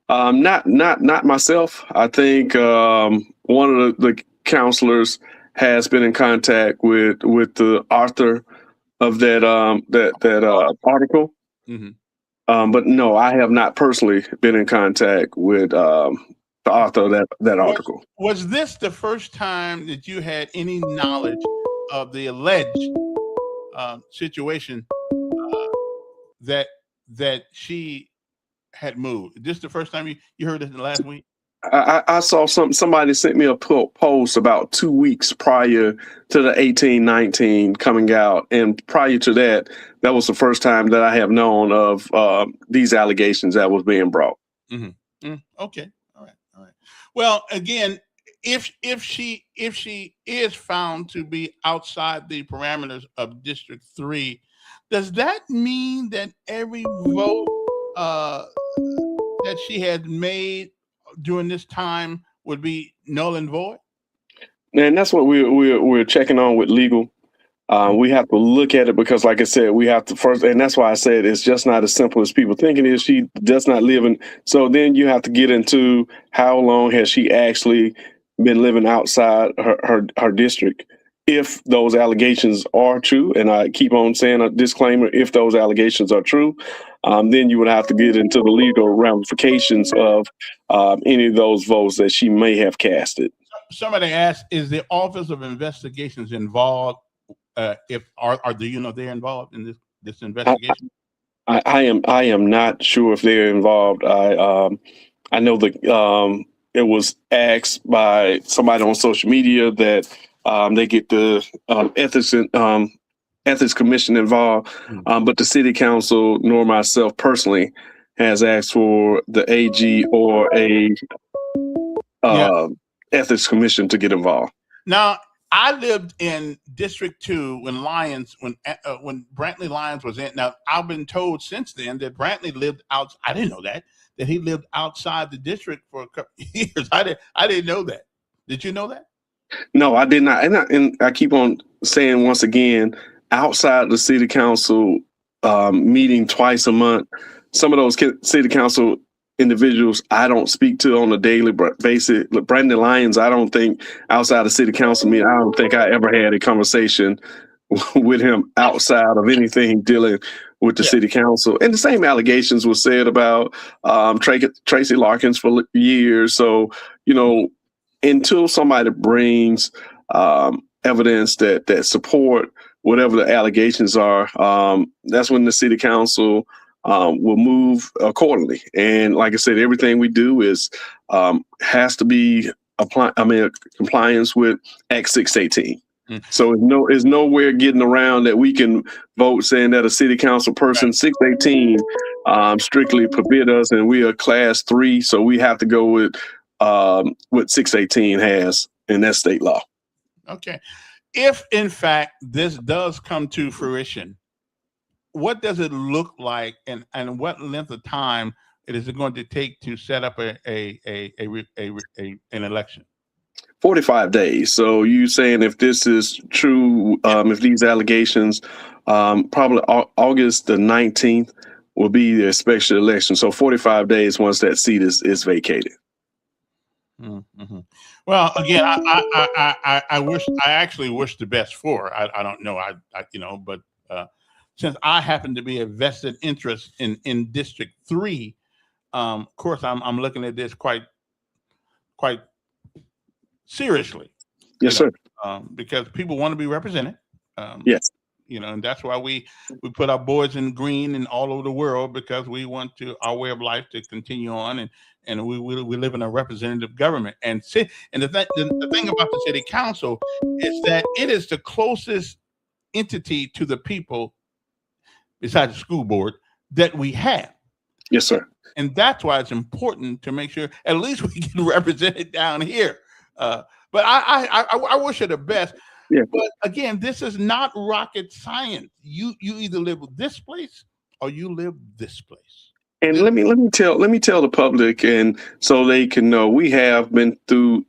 not myself. I think one of the counselors has been in contact with the author of that article. But no, I have not personally been in contact with the author of that article. Was this the first time that you had any knowledge of the alleged situation that she had moved? Is this the first time you heard it in the last week? I saw somebody sent me a post about 2 weeks prior to the 1819 coming out, and prior to that, that was the first time that I have known of these allegations that was being brought. Okay, all right. Well, again, if she is found to be outside the parameters of District 3, does that mean that every vote that she had made during this time would be null and void? And that's what we're checking on with legal. We have to look at it because, like I said, we have to first, and that's why I said it's just not as simple as people think it is. She does not live in. So then you have to get into how long has she actually been living outside her district. If those allegations are true, and I keep on saying a disclaimer, if those allegations are true, then you would have to get into the legal ramifications of any of those votes that she may have casted. Somebody asked, is the Office of Investigations involved? Do you know they're involved in this investigation? I am not sure if they're involved. I know that it was asked by somebody on social media that they get the ethics commission involved, but the city council nor myself personally has asked for the AG or a ethics commission to get involved. Now, I lived in District 2 when Brantley Lyons was in. Now, I've been told since then that Brantley lived out. I didn't know that he lived outside the district for a couple of years. I didn't know that. Did you know that? No, I did not. And I keep on saying once again, outside the city council meeting twice a month, some of those city council individuals I don't speak to on a daily basis. Brandon Lyons, I don't think outside the city council meeting, I don't think I ever had a conversation with him outside of anything dealing with the city council. And the same allegations were said about Tracy Larkins for years. So, until somebody brings evidence that support whatever the allegations are, that's when the city council will move accordingly. And like I said, everything we do has to be compliance with Act 618. So it's nowhere getting around that we can vote saying that a city council person 618 strictly forbid us, and we are class 3, so we have to go with what 618 has, and that's state law. Okay. If in fact this does come to fruition, what does it look like, and what length of time is it going to take to set up an election? 45 days. So you saying if this is true, if these allegations, probably August the 19th will be the special election. So 45 days once that seat is vacated. Mm-hmm. Well, again, I actually wish the best for her. I don't know. But since I happen to be a vested interest in District 3, of course, I'm looking at this quite seriously. Yes, sir. Because people want to be represented. Yes. And that's why we put our boys in green and all over the world, because we want our way of life to continue on, and we live in a representative government. And the thing about the city council is that it is the closest entity to the people, besides the school board, that we have. Yes, sir. And that's why it's important to make sure at least we get represented down here. But I wish her the best. Yeah. But again, this is not rocket science. You either live this place or you live this place. And let me tell the public, and so they can know, we have been through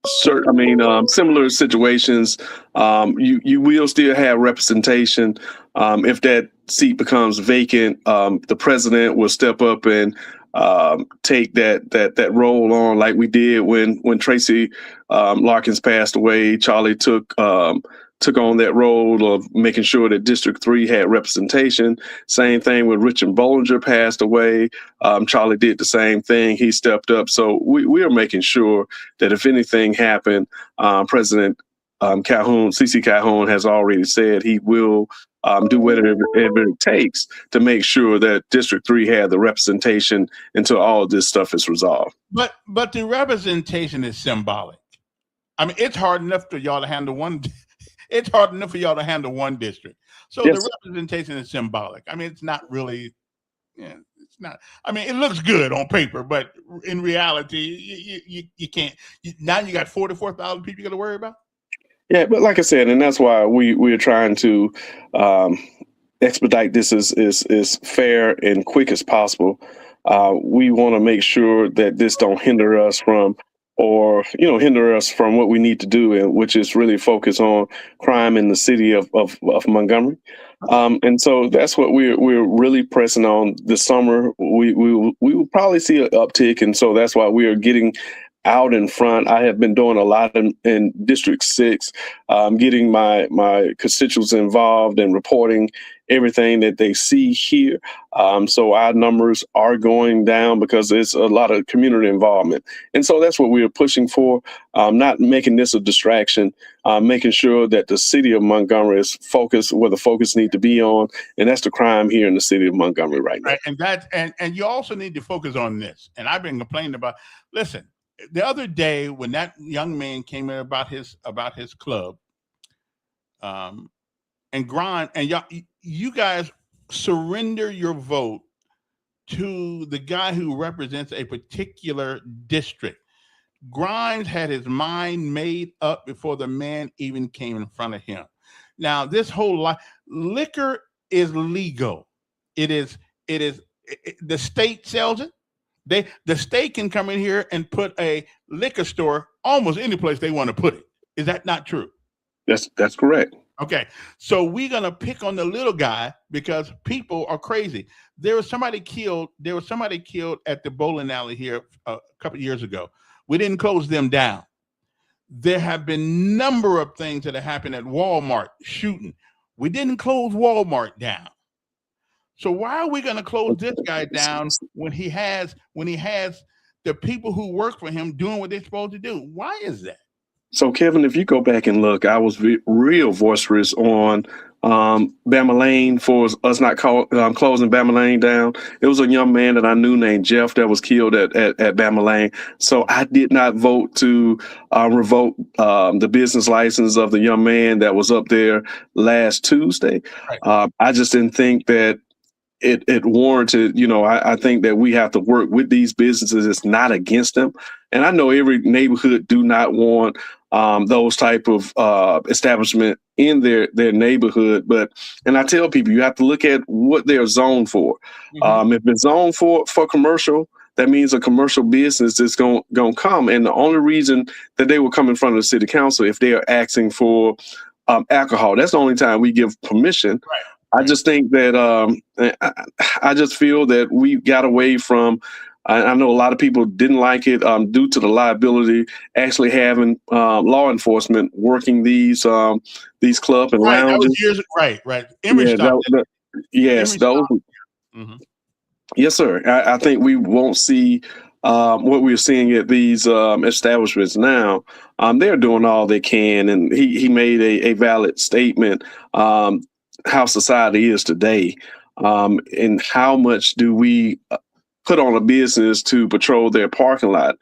similar situations. You will still have representation. If that seat becomes vacant, the president will step up and take that role on, like we did when Tracy Larkins passed away. Charlie took on that role of making sure that District 3 had representation. Same thing when Richard Bollinger passed away. Charlie did the same thing. He stepped up. So we are making sure that if anything happened, President Calhoun, CC Calhoun, has already said he will do whatever it takes to make sure that District 3 had the representation until all of this stuff is resolved. But the representation is symbolic. I mean, it's hard enough for y'all to handle one. It's hard enough for y'all to handle one district. So Yes, the representation is symbolic. I mean, it's not really. Yeah, it's not. I mean, it looks good on paper, but in reality, you can't. Now you got 44,000 people you got to worry about. Yeah, but like I said, and that's why we're trying to expedite this as fair and quick as possible. We want to make sure that this don't hinder us from what we need to do, and which is really focus on crime in the city of Montgomery. And so that's what we're really pressing on this summer. We will probably see an uptick, and so that's why we are getting out in front. I have been doing a lot in District 6, getting my constituents involved and reporting everything that they see here. So our numbers are going down because there's a lot of community involvement. And so that's what we are pushing for, not making this a distraction, making sure that the city of Montgomery is focused where the focus need to be on, and that's the crime here in the city of Montgomery right now. Right, and you also need to focus on this. And I've been complaining about, listen, the other day when that young man came in about his club, and grind, and you guys surrender your vote to the guy who represents a particular district. Grimes had his mind made up before the man even came in front of him. Now, this whole liquor is legal. The state sells it. The state can come in here and put a liquor store almost any place they want to put it. Is that not true? That's correct. Okay, so we're gonna pick on the little guy because people are crazy. There was somebody killed at the bowling alley here a couple of years ago. We didn't close them down. There have been number of things that have happened at Walmart, shooting. We didn't close Walmart down. So why are we going to close this guy down when he has the people who work for him doing what they're supposed to do? Why is that? So, Kevin, if you go back and look, I was real vociferous on Bama Lane for us not closing Bama Lane down. It was a young man that I knew named Jeff that was killed at Bama Lane. So I did not vote to revoke the business license of the young man that was up there last Tuesday. Right. I just didn't think that it warranted, I think that we have to work with these businesses. It's not against them. And I know every neighborhood do not want those type of establishment in their neighborhood. And I tell people, you have to look at what they're zoned for. Mm-hmm. If it's zoned for commercial, that means a commercial business is going to come. And the only reason that they will come in front of the city council if they are asking for alcohol. That's the only time we give permission. Right. I just think that I just feel that we got away from. I know a lot of people didn't like it due to the liability. Actually, having law enforcement working these club and right, lounges. That was years, right. Image yes, those. Mm-hmm. Yes, sir. I think we won't see what we're seeing at these establishments now. They're doing all they can, and he made a valid statement. How society is today, and how much do we put on a business to patrol their parking lot?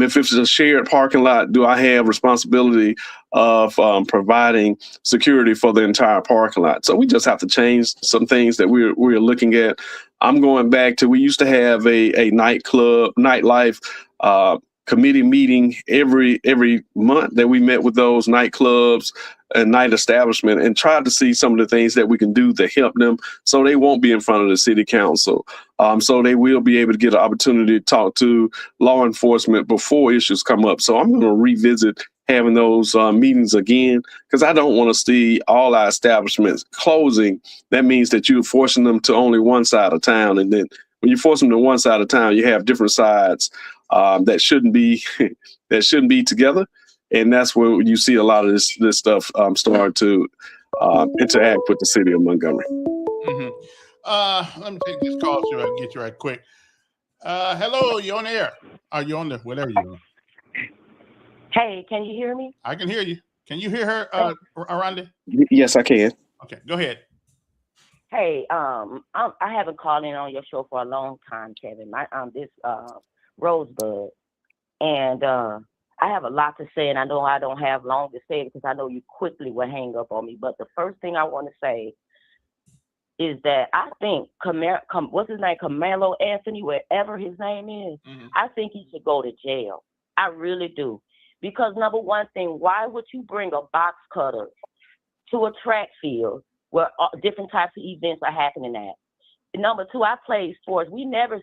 If it's a shared parking lot, do I have responsibility of providing security for the entire parking lot? So we just have to change some things that we're looking at. I'm going back to, we used to have a nightlife committee meeting every month that we met with those nightclubs and night establishment and tried to see some of the things that we can do to help them so they won't be in front of the city council. So they will be able to get an opportunity to talk to law enforcement before issues come up. So I'm going to revisit having those meetings again, because I don't want to see all our establishments closing. That means that you're forcing them to only one side of town. And then when you force them to one side of town, you have different sides that shouldn't be together. And that's where you see a lot of this stuff start to interact with the city of Montgomery. Mm-hmm. Let me take this call so I can get you right quick. Hello, you on the air? Are you on the whatever you're doing? Hey, can you hear me? I can hear you. Can you hear her, Aranda? Yes, I can. Okay, go ahead. Hey, I haven't called in on your show for a long time, Kevin. This Rosebud, and I have a lot to say, and I know I don't have long to say because I know you quickly will hang up on me. But the first thing I want to say is that I think what's his name, Carmelo Anthony, wherever his name is, I think he should go to jail. I really do. Because number one thing, why would you bring a box cutter to a track field where different types of events are happening at? Number two, I played sports. We never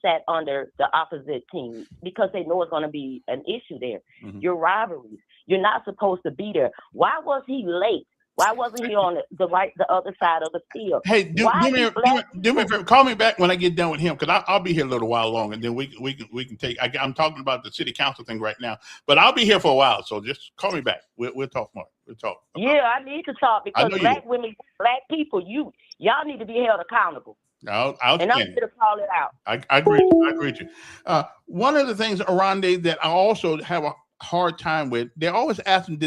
sat under the opposite team because they know it's going to be an issue there. Your rivalries, you're not supposed to be there. Why was he late? Why wasn't he on the other side of the field? Hey, do me a favor. Call me back when I get done with him, because I'll be here a little while longer, and then we can take. I'm talking about the city council thing right now, but I'll be here for a while. So just call me back. We'll talk more. We'll talk. Yeah, I need to talk because black women, black people, y'all need to be held accountable. And I'm here to call it out. I agree. I agree with you. One of the things, Aranda, that I also have a hard time with, they're always asking,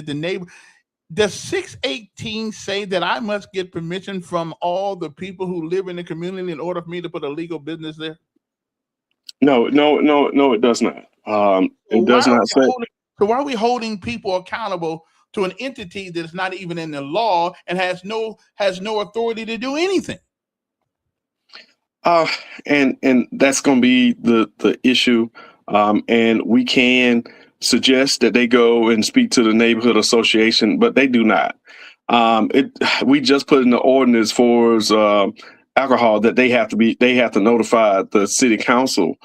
does 618 say that I must get permission from all the people who live in the community in order for me to put a legal business there? No, it does not. It does not say. So why are we holding people accountable to an entity that is not even in the law and has no authority to do anything? And that's going to be the issue. And we can suggest that they go and speak to the neighborhood association, but they do not. We just put in the ordinance for alcohol that they have to notify the city council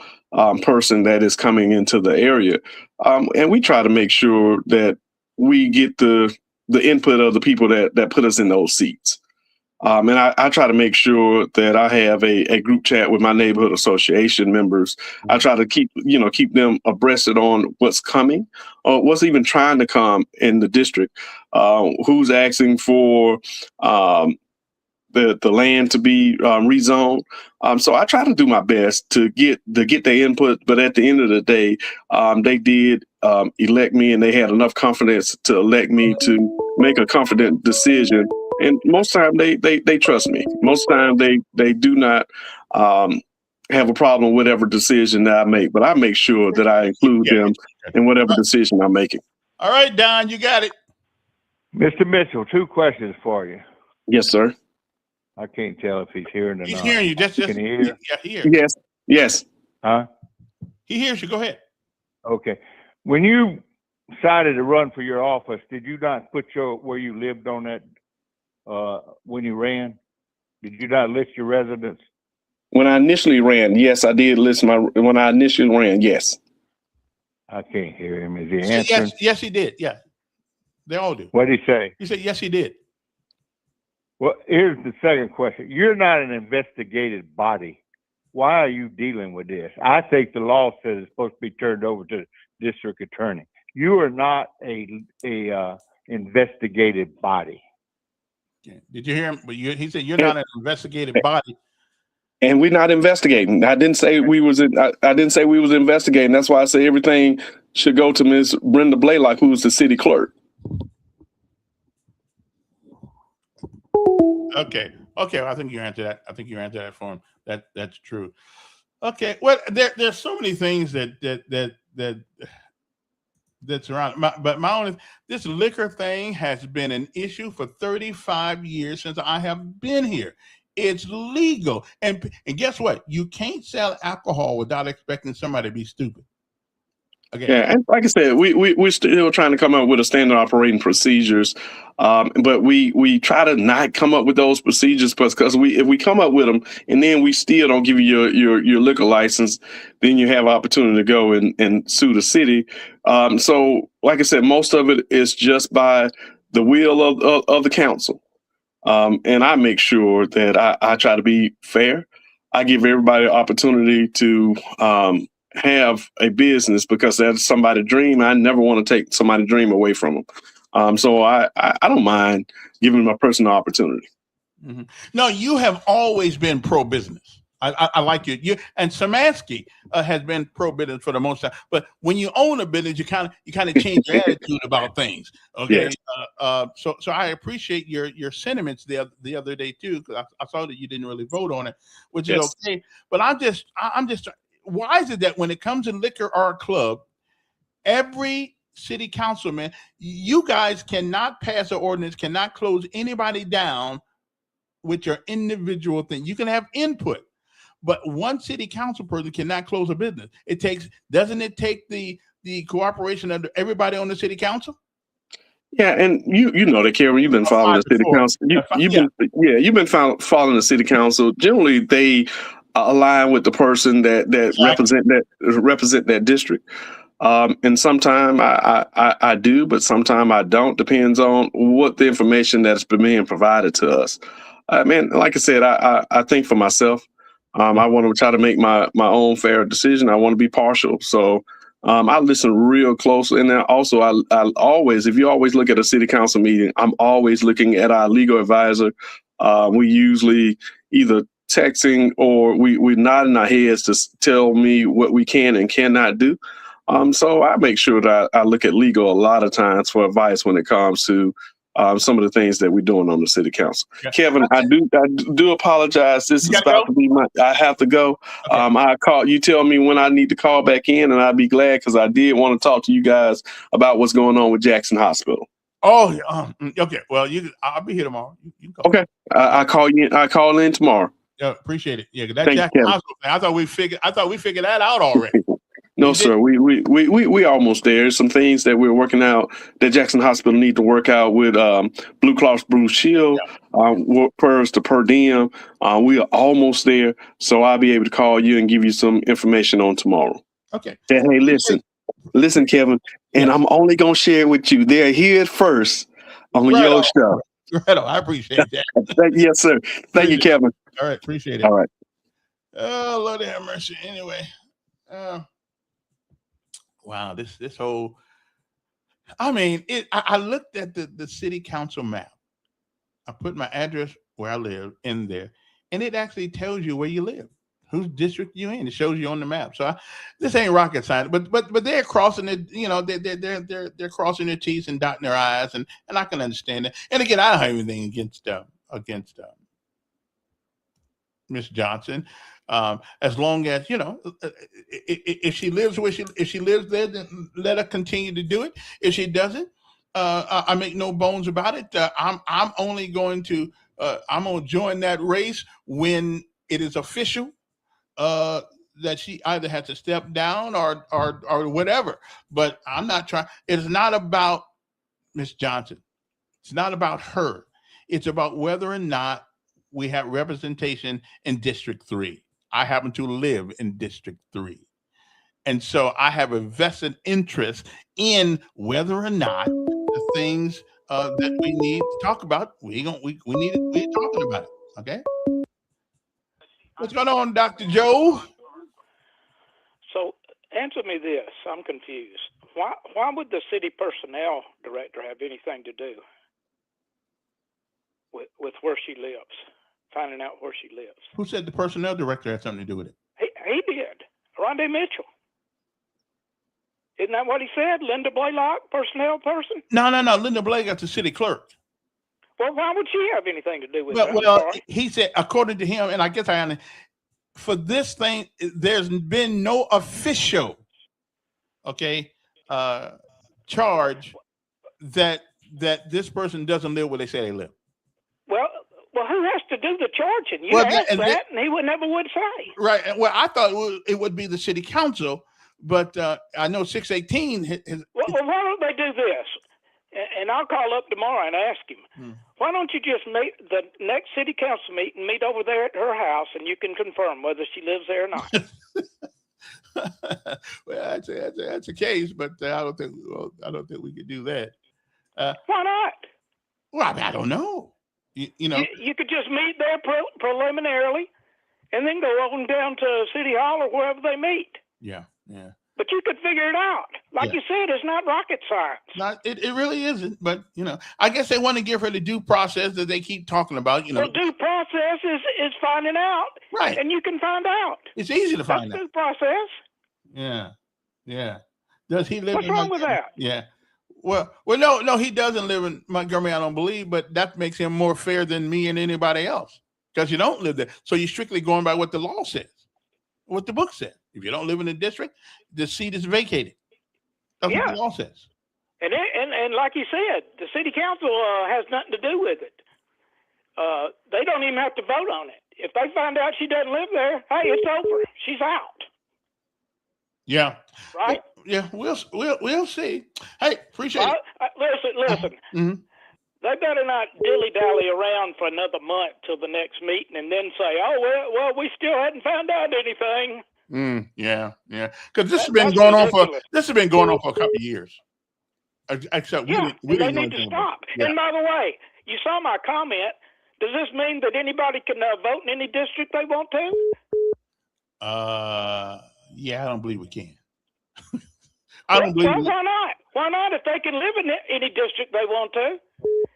person that is coming into the area. And we try to make sure that we get the input of the people that put us in those seats. And I try to make sure that I have a group chat with my neighborhood association members. I try to keep them abreast on what's coming, or what's even trying to come in the district, who's asking for the land to be rezoned. So I try to do my best to get their input. But at the end of the day, they did elect me, and they had enough confidence to elect me to make a confident decision. And most time they trust me. Most time they do not have a problem with whatever decision that I make. But I make sure that I include them in whatever decision I'm making. All right, Don, you got it. Mr. Mitchell, 2 questions for you. Yes, sir. I can't tell if he's hearing or not. He's hearing you. Can he hear? Yeah, he hears. Yes. Huh? He hears you. Go ahead. Okay. When you decided to run for your office, did you not put where you lived on that when you ran? Did you not list your residence? When I initially ran, yes, I did list when I initially ran, yes. I can't hear him. Is he answering? Yes, he did. Yeah. They all do. What did he say? He said, yes, he did. Well, here's the second question. You're not an investigative body. Why are you dealing with this? I think the law says it's supposed to be turned over to the district attorney. You are not a investigative body. Did you hear him? But he said you're not an investigative body. And we're not investigating. I didn't say we was investigating. That's why I say everything should go to Ms. Brenda Blaylock, who's the city clerk. Okay. Well, I think you answered that for him. That's true. Okay. Well, there's so many things that that that's around. But my only this liquor thing has been an issue for 35 years since I have been here. It's legal, and guess what? You can't sell alcohol without expecting somebody to be stupid. Okay. Yeah, and like I said, we're still trying to come up with a standard operating procedures, but we try to not come up with those procedures because if we come up with them and then we still don't give you your liquor license, then you have opportunity to go and sue the city. So, like I said, most of it is just by the will of the council. And I make sure that I try to be fair. I give everybody an opportunity to have a business because that's somebody's dream. I never want to take somebody's dream away from them. So I don't mind giving them a personal opportunity. Mm-hmm. No, you have always been pro business. I like you. And Samansky has been pro business for the most time. But when you own a business, you kind of change your attitude about things. Okay. Yes. So I appreciate your sentiments the other day too, because I saw that you didn't really vote on it, which is okay. But I'm just why is it that when it comes to liquor or a club, every city councilman, you guys cannot pass an ordinance, cannot close anybody down with your individual thing. You can have input. But one city council person cannot close a business. Doesn't it take the cooperation of everybody on the city council? Yeah, and you know that, Karen, you've been following the city council. You've been following the city council. Generally, they align with the person that represent that district. And sometimes I do, but sometimes I don't. Depends on what the information that's been being provided to us. Man, like I said, I think for myself. I want to try to make my own fair decision. I want to be partial. So I listen real closely. And then also, I always, if you always look at a city council meeting, I'm always looking at our legal advisor. We usually either texting or we're nodding our heads to tell me what we can and cannot do. So I make sure that I look at legal a lot of times for advice when it comes to some of the things that we're doing on the city council. Yeah. Kevin, I do apologize. This is about to be I have to go. Okay. I call you, tell me when I need to call back in, and I'll be glad because I did want to talk to you guys about what's going on with Jackson Hospital. Oh, okay. Well, I'll be here tomorrow. You can call. Okay, I call you. I call in tomorrow. Yeah, appreciate it. Yeah, that Jackson Hospital thing. I thought we figured that out already. No, sir. We almost there. Some things that we're working out that Jackson Hospital need to work out with Blue Cross Blue Shield, per diem. We are almost there. So I'll be able to call you and give you some information on tomorrow. Okay. And, hey, listen, Kevin, and I'm only going to share it with you. They're here first on your show. Right on. I appreciate that. Yes, sir. Thank you, Kevin. All right. Appreciate it. All right. Oh, Lord have mercy. Anyway. Wow, this whole, I mean, I looked at the city council map. I put my address where I live in there, and it actually tells you where you live, whose district you're in. It shows you on the map. So this ain't rocket science, but they're crossing it. You know, they're crossing their T's and dotting their I's, and I can understand that. And again, I don't have anything against Miss Johnson. As long as if she lives if she lives there, then let her continue to do it. If she doesn't, I make no bones about it. I'm only going to join that race when it is official that she either has to step down or whatever. But I'm not trying. It's not about Miss Johnson. It's not about her. It's about whether or not we have representation in District 3. I happen to live in District 3. And so I have a vested interest in whether or not the things that we need to talk about, we're talking about it. Okay? What's going on, Dr. Joe? So answer me this. I'm confused. Why would the city personnel director have anything to do with where she lives? Finding out where she lives. Who said the personnel director had something to do with it? He did. Rondé Mitchell. Isn't that what he said? Linda Blaylock, personnel person? No. Linda Blaylock's the city clerk. Well, why would she have anything to do with that? Well, he said, according to him, and I guess for this thing, there's been no official okay, charge that this person doesn't live where they say they live. Well, who has to do the charging? You Well, asked that, and he never would say. Right. Well, I thought it would be the city council, but I know 618. Well, why don't they do this? And I'll call up tomorrow and ask him. Why don't you just meet the next city council meeting, meet over there at her house, and you can confirm whether she lives there or not. Well, that's a case, but I don't think we could do that. Why not? Well, I don't know. You know, you could just meet there preliminarily, and then go on down to City Hall or wherever they meet. Yeah. But you could figure it out. Like you said, it's not rocket science. It really isn't. But I guess they want to give her the due process that they keep talking about. Well, due process is finding out, right? And you can find out. It's easy to find out. Due process. Yeah. Does he live? What's wrong with that? Yeah. Well, no, he doesn't live in Montgomery, I don't believe, but that makes him more fair than me and anybody else because you don't live there. So you're strictly going by what the law says, what the book says. If you don't live in the district, the seat is vacated. That's what the law says. And like you said, the city council has nothing to do with it. They don't even have to vote on it. If they find out she doesn't live there, hey, it's over. She's out. Yeah. Right. Yeah. We'll see. Hey, appreciate it. Listen. Mm-hmm. They better not dilly-dally around for another month till the next meeting and then say, "Oh, well, we still hadn't found out anything." Yeah. Because this has been going on for a couple of years. Except we they need to stop. Yeah. And by the way, you saw my comment. Does this mean that anybody can vote in any district they want to? Yeah, I don't believe we can. Why not? Why not? If they can live in any district they want to,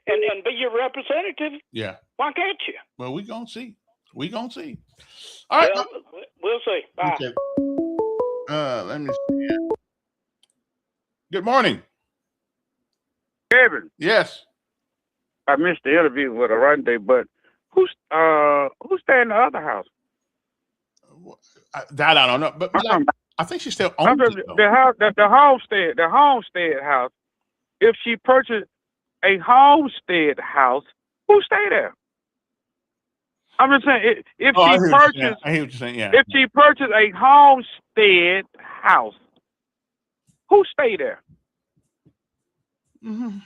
and be your representative. Yeah. Why can't you? Well, we're gonna see. All right. We'll see. Bye. Okay. Let me see. Good morning, Kevin. Yes. I missed the interview with Arundel, but who's staying in the other house? That I don't know, but I think she still owns it. The house, the homestead house. If she purchased a homestead house, who stay there? I'm just saying, if she purchased, I hear what you're saying. Yeah. If she purchased a homestead house, who stay there? Mm-hmm.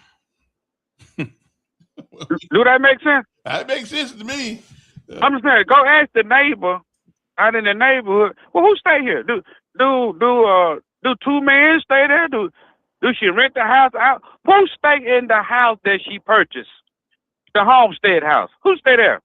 Do that make sense? That makes sense to me. I'm just saying, go ask the neighbor out in the neighborhood. Well, who stay here? Do two men stay there? Do she rent the house out? Who stay in the house that she purchased? The homestead house. Who stay there?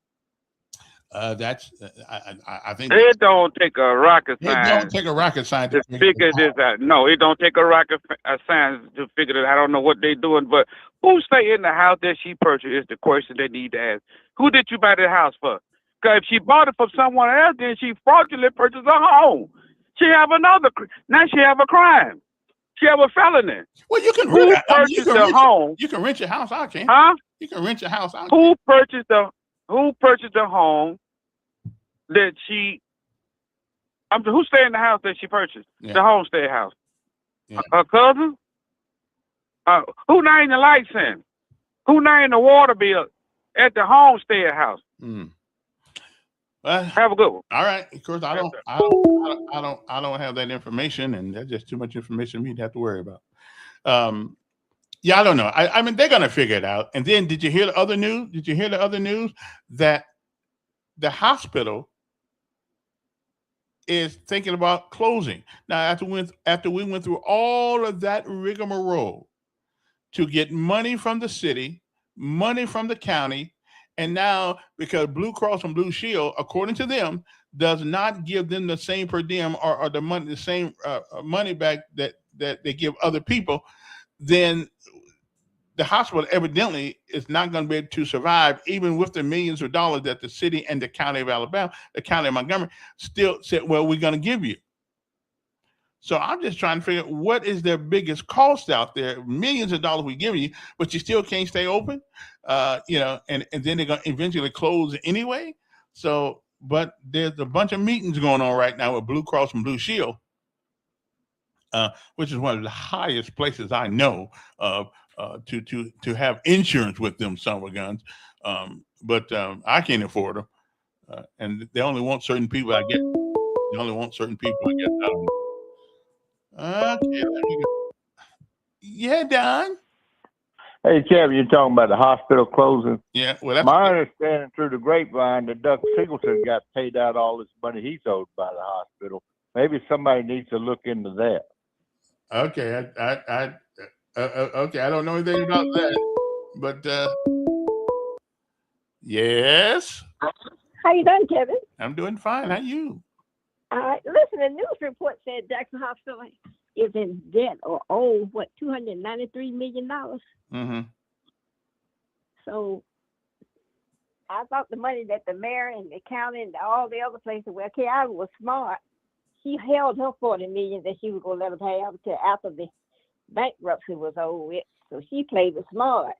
That's I think it don't take a rocket science. It don't take a rocket science to figure this out. No, it don't take a rocket science to figure it out. I don't know what they're doing, but who stay in the house that she purchased is the question they need to ask. Who did you buy the house for? Because if she bought it from someone else, then she fraudulently purchased a home. She have now she have a crime. She have a felony. Well, you can purchase the home. You can rent your house out, can't you? Huh? You can rent your house out. Who purchased the home that she? Who stayed in the house that she purchased? Yeah. The homestead house. Yeah. Her cousin. Who named the lights in? Who named the water bill at the homestead house? Well, have a good one. All right. Of course, I don't have that information, and that's just too much information for me to have to worry about. Yeah, I don't know. I mean, they're gonna figure it out. And then, did you hear the other news? That the hospital is thinking about closing now after we went through all of that rigmarole to get money from the city, money from the county. And now, because Blue Cross and Blue Shield, according to them, does not give them the same per diem or the money, the same money back that they give other people, then the hospital evidently is not going to be able to survive, even with the millions of dollars that the city and the county of Alabama, the county of Montgomery, still said, well, we're going to give you. So I'm just trying to figure out what is their biggest cost out there. Millions of dollars we give you, but you still can't stay open, and then they're going to eventually close anyway. So, but there's a bunch of meetings going on right now with Blue Cross and Blue Shield. which is one of the highest places I know to have insurance with them summer guns. But I can't afford them, and they only want certain people. I guess they only want certain people. I guess I don't know. Okay, let me go. Yeah, Don. Hey, Kevin, you're talking about the hospital closing. Yeah, well, that's My understanding through the grapevine that Doug Singleton got paid out all this money he's owed by the hospital. Maybe somebody needs to look into that. okay. Okay. I don't know anything about that, but yes, How you doing, Kevin? I'm doing fine. How you? Listen, the news report said Jackson Hospital is in debt or owed, $293 million. Mm-hmm. So I thought the money that the mayor and the county and all the other places where Kiara was smart, she held her $40 million that she was going to let them have until after the bankruptcy was over with. So she played it smart.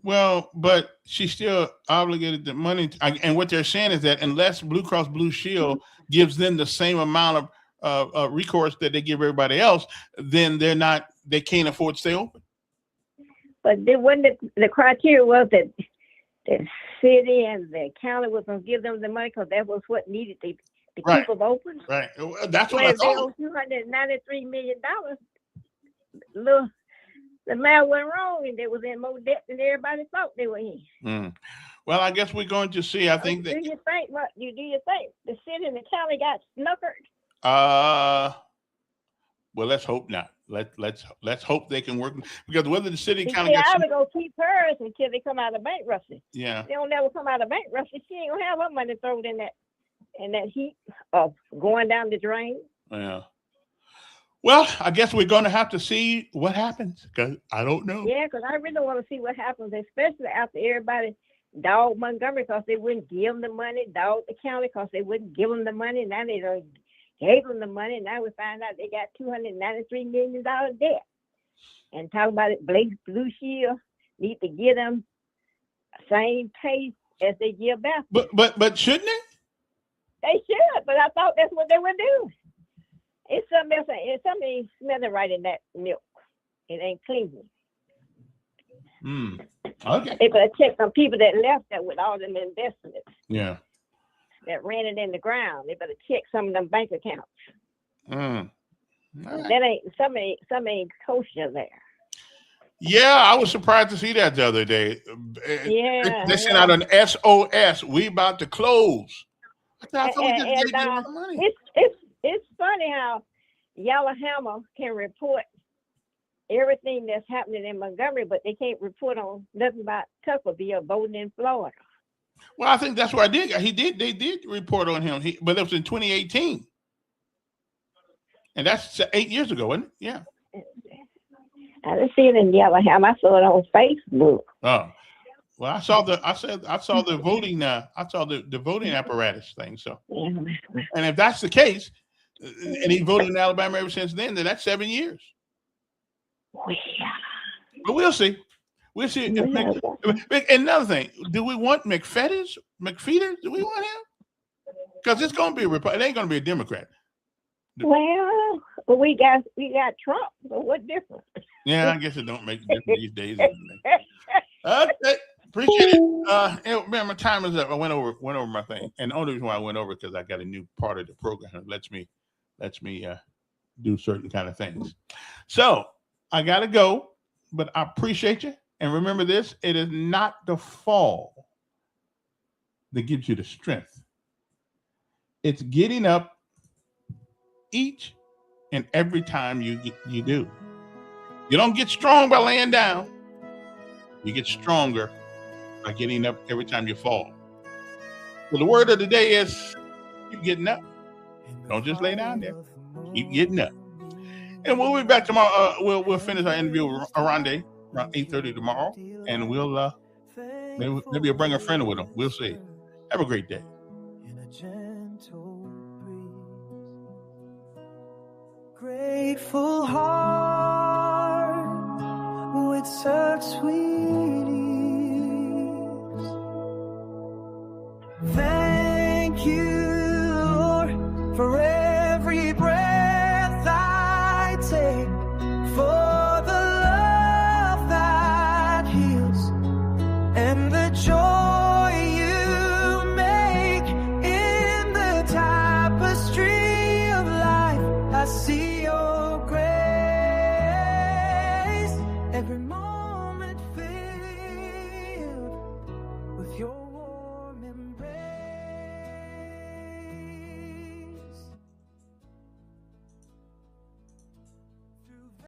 Well, but she's still obligated the money. And what they're saying is that unless Blue Cross Blue Shield gives them the same amount of recourse that they give everybody else, then they can't afford to stay open. But then when the criteria was that the city and the county was going to give them the money because that was what needed to Right. keep them open. Right. Well, that's what I Whereas they thought. owe $293 million. Look, the mayor went wrong and they was in more debt than everybody thought they were in. Well, I guess we're going to see. I think that. Do you think the city and the county got snookered? Well, let's hope not. Let's hope they can work, because whether the city See, county gets. I would go keep hers until they come out of bankruptcy. Yeah. They don't never come out of bankruptcy. She ain't gonna have her money thrown in that heat of going down the drain. Yeah. Well, I guess we're going to have to see what happens, because I don't know. Yeah, because I really want to see what happens, especially after everybody dogged Montgomery because they wouldn't give them the money, dogged the county because they wouldn't give them the money. Now they done gave them the money. Now we find out they got $293 million debt. And talk about it, Blue Shield need to give them the same pace as they give back. But shouldn't it? They should, but I thought that's what they would do. It's something else. It's something smelling right in that milk. It ain't clean. Okay. They better check some people that left there with all them investments. Yeah. That ran it in the ground. They better check some of them bank accounts. Right. That ain't some ain't kosher there. Yeah, I was surprised to see that the other day. Yeah. They sent out an SOS. We about to close. I thought we just gave them the money. It's funny how Yellowhammer can report everything that's happening in Montgomery, but they can't report on nothing about Tuckerville voting in Florida. Well, I think that's what I did. They did report on him, but it was in 2018. And that's 8 years ago, wasn't it? Yeah. I didn't see it in Yellowhammer. I saw it on Facebook. Oh. Well, I saw the voting. I saw the voting apparatus thing. So, and if that's the case, and he voted in Alabama ever since then that's 7 years. But we'll see. We'll see. Another thing, do we want McFeeters? Do we want him? Because it's going to be a Republican. It ain't going to be a Democrat. Well, we got Trump. So what difference? Yeah, I guess it don't make a difference these days. Okay. Appreciate it. Man, my time is up. I went over my thing, and the only reason why I went over because I got a new part of the program that lets me do certain kind of things. So I gotta go, but I appreciate you. And remember this: it is not the fall that gives you the strength. It's getting up each and every time you do. You don't get strong by laying down. You get stronger by getting up every time you fall. So the word of the day is keep getting up. Don't just lay down there. Keep getting up. And we'll be back tomorrow. We'll finish our interview with Aronde around 8:30 tomorrow. And we'll maybe we'll bring a friend with him. We'll see. Have a great day. Grateful heart with such sweet